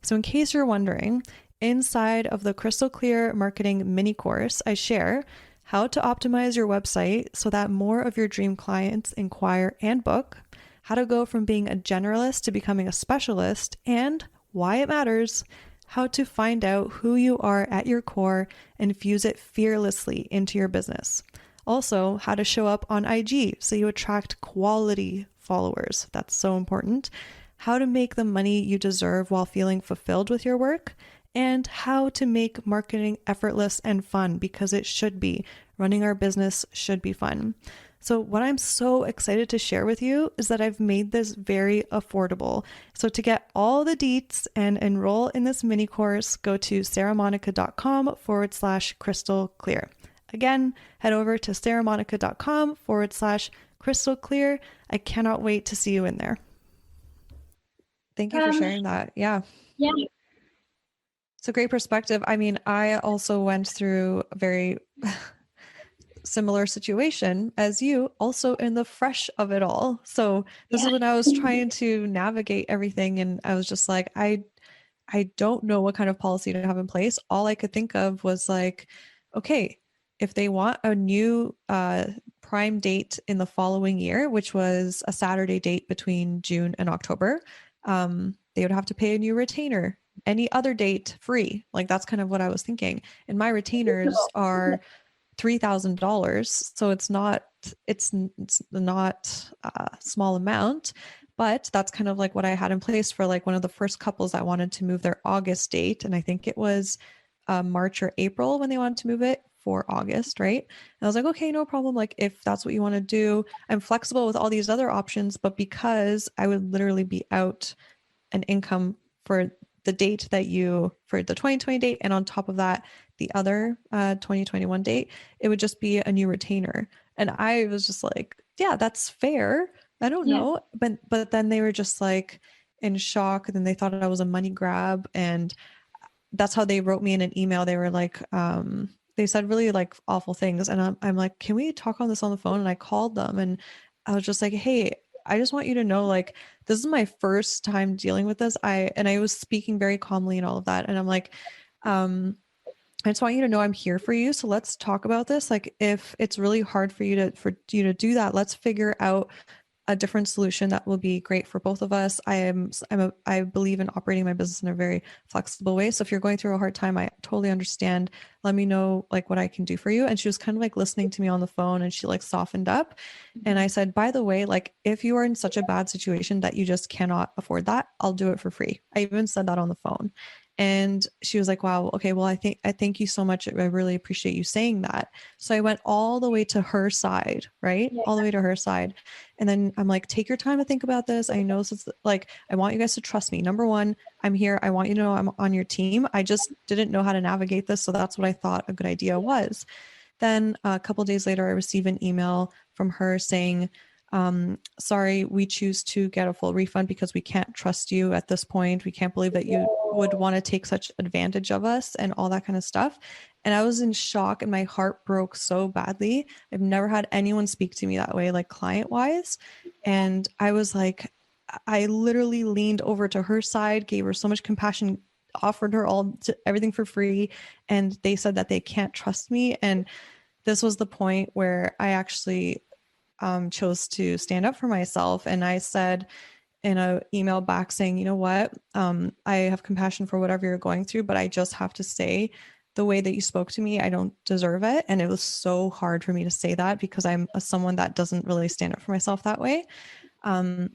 So in case you're wondering, inside of the Crystal Clear Marketing mini course, I share how to optimize your website so that more of your dream clients inquire and book, how to go from being a generalist to becoming a specialist, and why it matters, how to find out who you are at your core and fuse it fearlessly into your business. Also, how to show up on IG so you attract quality followers. That's so important. How to make the money you deserve while feeling fulfilled with your work, and how to make marketing effortless and fun, because it should be. Running our business should be fun. So what I'm so excited to share with you is that I've made this very affordable. So to get all the deets and enroll in this mini course, go to sarahmonica.com/crystal clear. Again, head over to sarahmonica.com/crystal clear. I cannot wait to see you in there. Thank you for sharing that. Yeah. Yeah. It's a great perspective. I mean, I also went through a very similar situation as you, also in the fresh of it all. So this is when I was trying to navigate everything, and I was just like, I don't know what kind of policy to have in place. All I could think of was like, okay, if they want a new prime date in the following year, which was a Saturday date between June and October, they would have to pay a new retainer. Any other date free. Like that's kind of what I was thinking. And my retainers are $3,000. So it's not a small amount, but that's kind of like what I had in place for like one of the first couples that wanted to move their August date. And I think it was March or April when they wanted to move it for August, right? And I was like, okay, no problem. Like if that's what you want to do, I'm flexible with all these other options, but because I would literally be out an income for the date that for the 2020 date, and on top of that, the other 2021 date, it would just be a new retainer. And I was just like, yeah, that's fair. I don't know. But then they were just like in shock. And then they thought I was a money grab. And that's how they wrote me in an email. They were like, they said really like awful things. And I'm like, can we talk on this on the phone? And I called them and I was just like, hey, I just want you to know, like, this is my first time dealing with this. I was speaking very calmly and all of that. And I'm like, I just want you to know I'm here for you. So let's talk about this. Like, if it's really hard for you to do that, let's figure out a different solution that will be great for both of us. I believe in operating my business in a very flexible way. So if you're going through a hard time, I totally understand. Let me know like what I can do for you. And she was kind of like listening to me on the phone and she like softened up. And I said, by the way, like if you are in such a bad situation that you just cannot afford that, I'll do it for free. I even said that on the phone. And she was like, wow, okay, well, I thank you so much. I really appreciate you saying that. So I went all the way to her side, right? Yeah. All the way to her side. And then I'm like, take your time to think about this. I know this is like, I want you guys to trust me. Number one, I'm here. I want you to know I'm on your team. I just didn't know how to navigate this. So that's what I thought a good idea was. Then a couple of days later, I received an email from her saying, Sorry, we choose to get a full refund because we can't trust you at this point. We can't believe that you would want to take such advantage of us and all that kind of stuff. And I was in shock and my heart broke so badly. I've never had anyone speak to me that way, like client wise. And I was like, I literally leaned over to her side, gave her so much compassion, offered her everything for free. And they said that they can't trust me. And this was the point where I actually chose to stand up for myself. And I said in an email back saying, you know what, I have compassion for whatever you're going through, but I just have to say the way that you spoke to me, I don't deserve it. And it was so hard for me to say that because I'm someone that doesn't really stand up for myself that way. And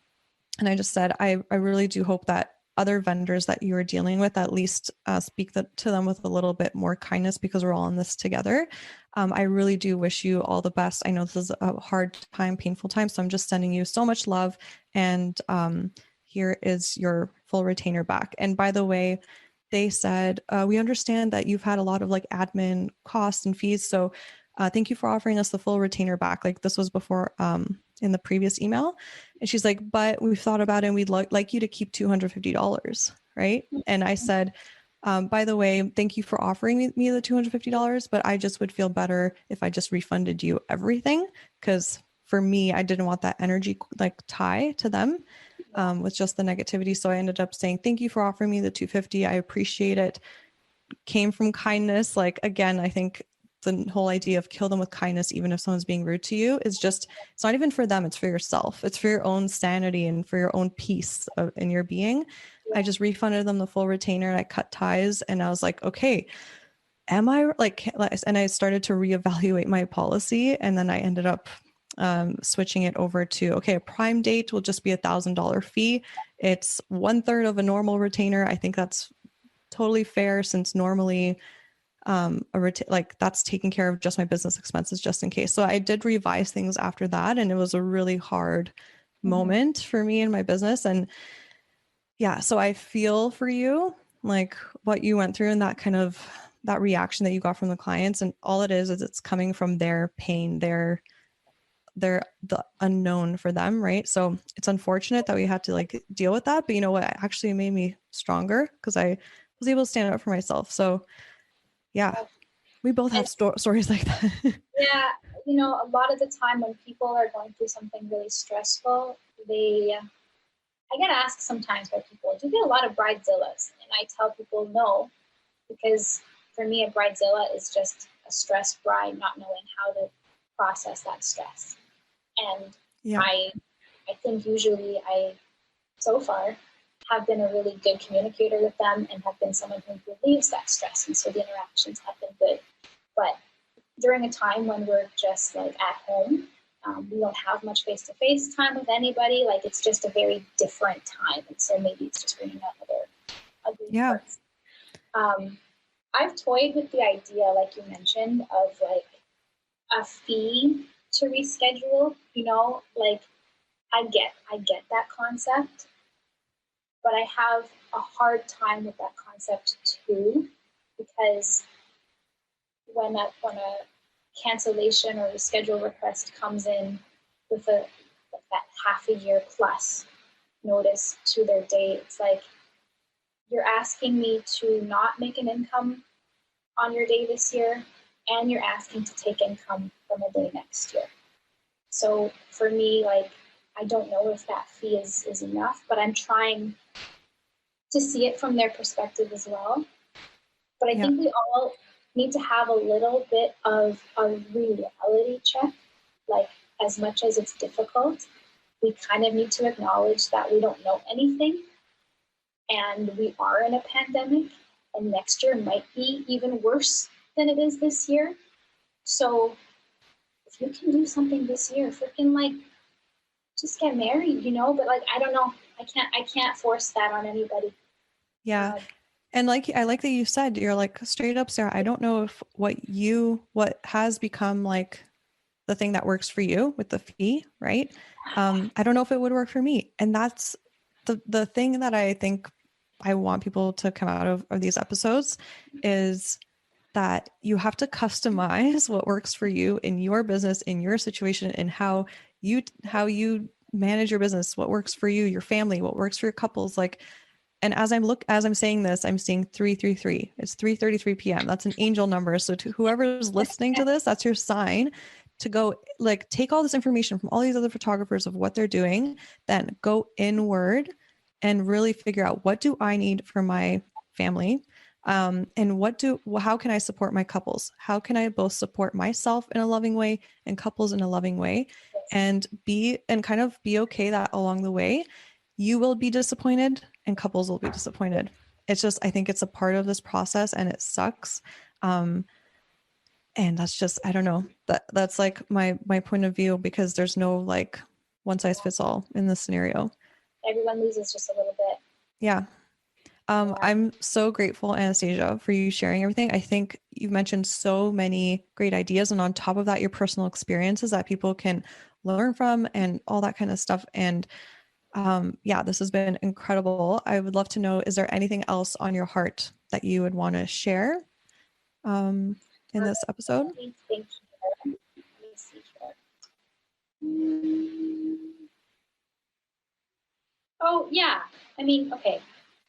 I just said, I really do hope that other vendors that you are dealing with at least speak to them with a little bit more kindness because we're all in this together. I really do wish you all the best. I know this is a hard time, painful time. So I'm just sending you so much love. And here is your full retainer back. And by the way, they said, we understand that you've had a lot of like admin costs and fees. So thank you for offering us the full retainer back. Like this was before in the previous email. And she's like, but we've thought about it and we'd like you to keep $250, right? And I said, by the way, thank you for offering me the $250, but I just would feel better if I just refunded you everything. Because for me, I didn't want that energy like tie to them with just the negativity. So I ended up saying, thank you for offering me the $250. I appreciate it. Came from kindness. Like, again, I think the whole idea of kill them with kindness, even if someone's being rude to you, is just, it's not even for them. It's for yourself. It's for your own sanity and for your own peace in your being. I just refunded them the full retainer and I cut ties and I was like, okay, am I like, and I started to reevaluate my policy. And then I ended up switching it over to, okay, a prime date will just be $1,000 fee. It's 1/3 of a normal retainer. I think that's totally fair since normally like that's taking care of just my business expenses just in case. So I did revise things after that. And it was a really hard moment for me in my business. And yeah, so I feel for you, like what you went through and that kind of that reaction that you got from the clients. And all it is it's coming from their pain, they're the unknown for them, right? So it's unfortunate that we had to like deal with that. But you know what? It actually made me stronger because I was able to stand up for myself. So yeah, we both have stories like that. Yeah, a lot of the time when people are going through something really stressful, I get asked sometimes by people, do you get a lot of bridezillas? And I tell people no, because for me, a bridezilla is just a stressed bride not knowing how to process that stress. And Yeah. I think usually so far, have been a really good communicator with them and have been someone who relieves that stress. And so the interactions have been good. But during a time when we're just like at home, we don't have much face-to-face time with anybody. Like it's just a very different time. And so maybe it's just bringing up other ugly parts. I've toyed with the idea, like you mentioned, of like a fee to reschedule, like I get that concept, but I have a hard time with that concept too, because when a cancellation or reschedule request comes in with that half a year plus notice to their date, it's like you're asking me to not make an income on your day this year, and you're asking to take income from a day next year. So for me, like, I don't know if that fee is enough, but I'm trying to see it from their perspective as well. But I think we all need to have a little bit of a reality check. Like, as much as it's difficult, we kind of need to acknowledge that we don't know anything, and we are in a pandemic, and next year might be even worse than it is this year. So if you can do something this year, freaking like just get married, but like I don't know. I can't force that on anybody. Yeah. And like I like that you said, you're like straight up, Sarah, I don't know if what has become like the thing that works for you with the fee, right? I don't know if it would work for me. And that's the thing that I think I want people to come out of these episodes is that you have to customize what works for you in your business, in your situation, and how you manage your business, what works for you, your family, what works for your couples. Like, and as I'm saying this, I'm seeing 333. It's 3:33 p.m. That's an angel number. So to whoever's listening to this, that's your sign to go, like, take all this information from all these other photographers of what they're doing, then go inward and really figure out, what do I need for my family? And how can I support my couples? How can I both support myself in a loving way and couples in a loving way? And kind of be okay that along the way, you will be disappointed and couples will be disappointed. It's just, I think it's a part of this process and it sucks. And that's just, I don't know, that's like my point of view, because there's no like one size fits all in this scenario. Everyone loses just a little bit. Yeah. I'm so grateful, Anastasia, for you sharing everything. I think you've mentioned so many great ideas, and on top of that, your personal experiences that people can learn from and all that kind of stuff. And yeah, this has been incredible. I would love to know, is there anything else on your heart that you would want to share in this episode? Let me think here. Let me see here. Oh, yeah. I mean, okay.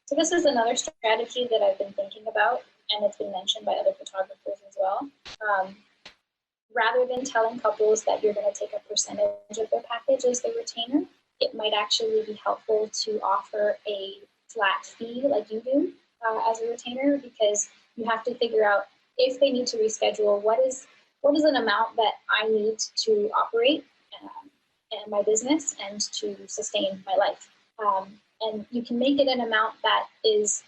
So this is another strategy that I've been thinking about, and it's been mentioned by other photographers as well. Rather than telling couples that you're going to take a percentage of their package as the retainer, it might actually be helpful to offer a flat fee like you do as a retainer, because you have to figure out, if they need to reschedule, what is an amount that I need to operate in my business and to sustain my life. And you can make it an amount that is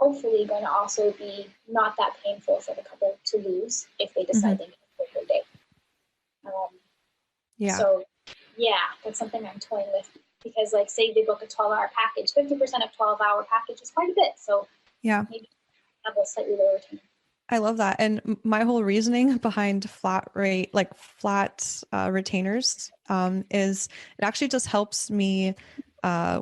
hopefully going to also be not that painful for the couple to lose if they decide they need to take their day. Yeah. So yeah, that's something I'm toying with, because like, say they book a 12-hour package, 50% of 12-hour package is quite a bit. So yeah, maybe have a slightly lower retainer. I love that. And my whole reasoning behind flat retainers is it actually just helps me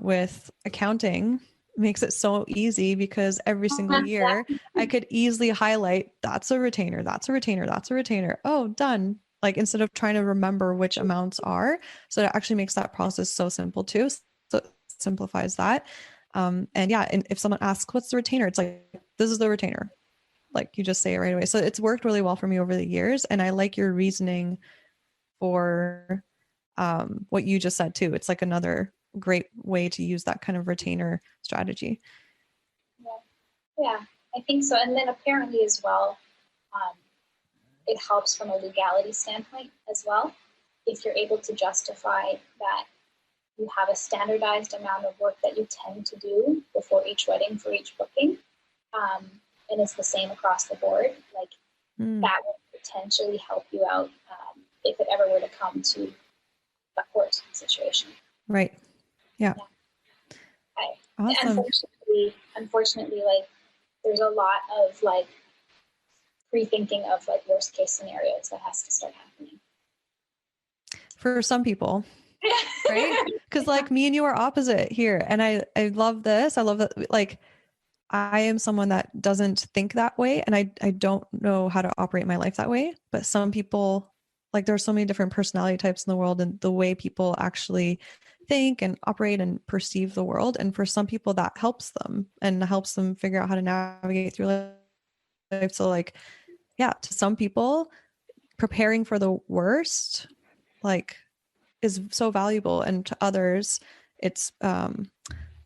with accounting, makes it so easy, because every single year I could easily highlight, that's a retainer, that's a retainer, that's a retainer. Oh, done. Like, instead of trying to remember which amounts are. So it actually makes that process so simple too. So it simplifies that. And yeah, and if someone asks, what's the retainer? It's like, this is the retainer. Like, you just say it right away. So it's worked really well for me over the years. And I like your reasoning for what you just said too. It's like another great way to use that kind of retainer strategy. Yeah, I think so. And then apparently as well, it helps from a legality standpoint as well. If you're able to justify that you have a standardized amount of work that you tend to do before each wedding for each booking, and it's the same across the board, like that would potentially help you out if it ever were to come to a court situation. Right. Yeah. Awesome. Unfortunately, like, there's a lot of like pre-thinking of like worst case scenarios that has to start happening. For some people, right? Because like me and you are opposite here. And I love this. I love that. Like, I am someone that doesn't think that way, and I don't know how to operate my life that way. But some people, like, there's so many different personality types in the world, and the way people actually think and operate and perceive the world. And for some people that helps them and helps them figure out how to navigate through life. So like, yeah, to some people, preparing for the worst, like, is so valuable. And to others, it's,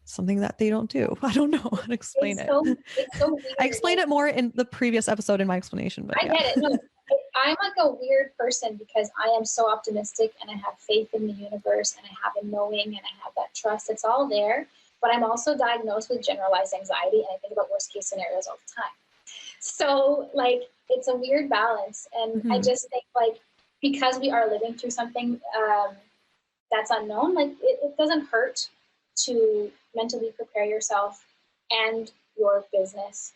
something that they don't do. I don't know how to explain it. It's so weird. I explained it more in the previous episode in my explanation, but I get it. No, I'm like a weird person because I am so optimistic and I have faith in the universe and I have a knowing and I have that trust. It's all there. But I'm also diagnosed with generalized anxiety and I think about worst case scenarios all the time. So like, it's a weird balance. And I just think like, because we are living through something that's unknown, like it doesn't hurt to mentally prepare yourself and your business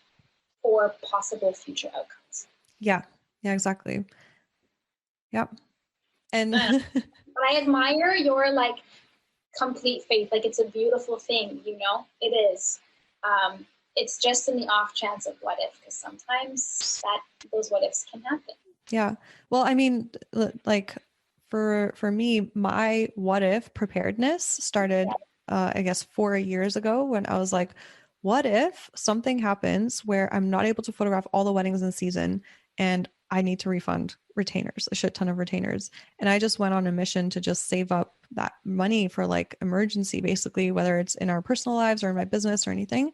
for possible future outcomes. Yeah, exactly. Yep. And but I admire your like complete faith. Like, it's a beautiful thing, you know, it is. it's just in the off chance of what if, because sometimes those what ifs can happen. Yeah. Well, I mean, like for me, my what if preparedness started, I guess 4 years ago, when I was like, what if something happens where I'm not able to photograph all the weddings in the season and I need to refund retainers, a shit ton of retainers. And I just went on a mission to just save up that money for like emergency, basically, whether it's in our personal lives or in my business or anything.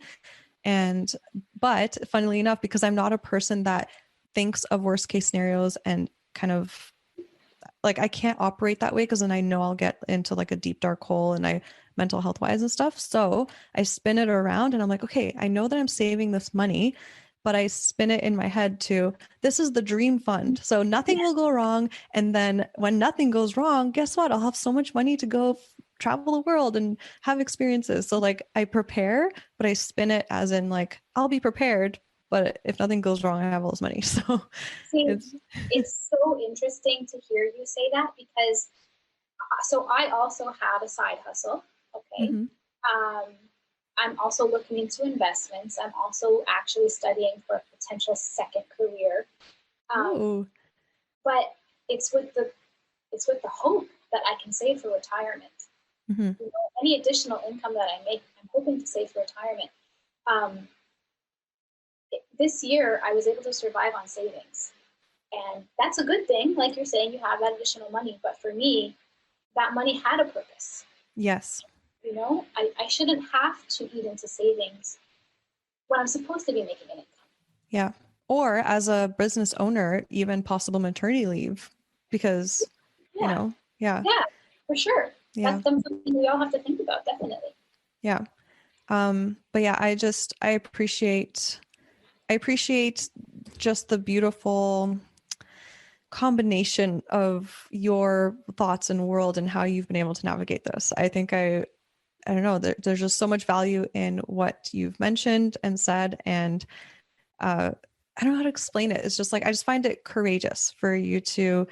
But funnily enough, because I'm not a person that thinks of worst case scenarios and kind of like, I can't operate that way, because then I know I'll get into like a deep dark hole and mental health wise and stuff. So I spin it around and I'm like, okay, I know that I'm saving this money, but I spin it in my head to, this is the dream fund. So nothing will go wrong. And then when nothing goes wrong, guess what? I'll have so much money to go travel the world and have experiences. So like I prepare, but I spin it as in like, I'll be prepared, but if nothing goes wrong, I have all this money. So it's so interesting to hear you say that, because so I also have a side hustle. Okay. Mm-hmm. I'm also looking into investments. I'm also actually studying for a potential second career. But it's with the hope that I can save for retirement. Mm-hmm. You know, any additional income that I make, I'm hoping to save for retirement. This year, I was able to survive on savings. And that's a good thing. Like you're saying, you have that additional money. But for me, that money had a purpose. Yes. You know, I shouldn't have to eat into savings when I'm supposed to be making an income. Yeah. Or as a business owner, even possible maternity leave, because, you know, Yeah, for sure. Yeah. That's something we all have to think about, definitely. Yeah. But yeah, I appreciate just the beautiful combination of your thoughts and world and how you've been able to navigate this. I think I don't know, there's just so much value in what you've mentioned and said. And I don't know how to explain it. It's just like, I just find it courageous for you to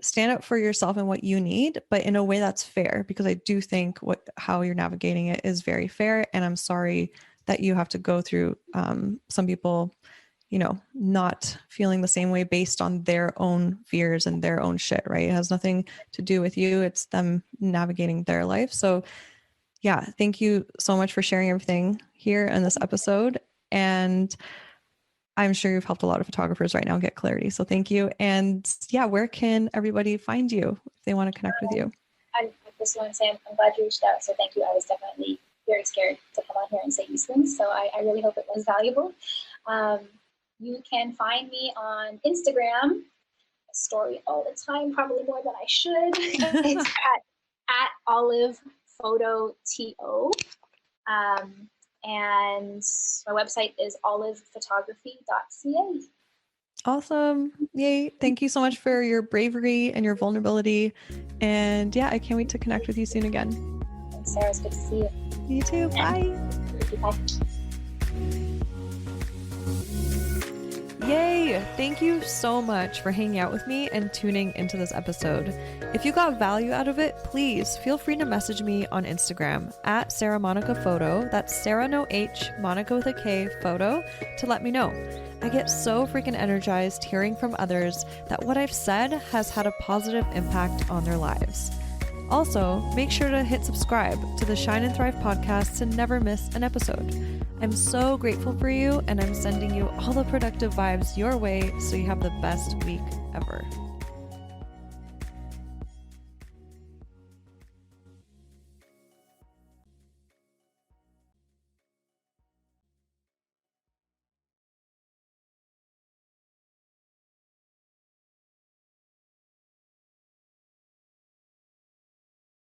stand up for yourself and what you need, but in a way that's fair, because I do think how you're navigating it is very fair. And I'm sorry that you have to go through some people, you know, not feeling the same way based on their own fears and their own shit, right? It has nothing to do with you. It's them navigating their life. So yeah, thank you so much for sharing everything here in this episode. And I'm sure you've helped a lot of photographers right now get clarity. So thank you. And yeah, where can everybody find you if they want to connect with you? I just want to say I'm glad you reached out. So thank you. I was definitely very scared to come on here and say these things. So I really hope it was valuable. You can find me on Instagram, story all the time, probably more than I should. It's at Olive Photo TO. And my website is olivephotography.ca. Awesome. Yay. Thank you so much for your bravery and your vulnerability. And yeah, I can't wait to connect with you soon again. Thanks, Sarah. It's good to see you. You too. Bye. Bye. Yay! Thank you so much for hanging out with me and tuning into this episode. If you got value out of it, please feel free to message me on Instagram at Sarah Monica Photo. That's Sarah no H, Monica with a K photo, to let me know. I get so freaking energized hearing from others that what I've said has had a positive impact on their lives. Also, make sure to hit subscribe to the Shine and Thrive podcast to never miss an episode. I'm so grateful for you, and I'm sending you all the productive vibes your way so you have the best week ever.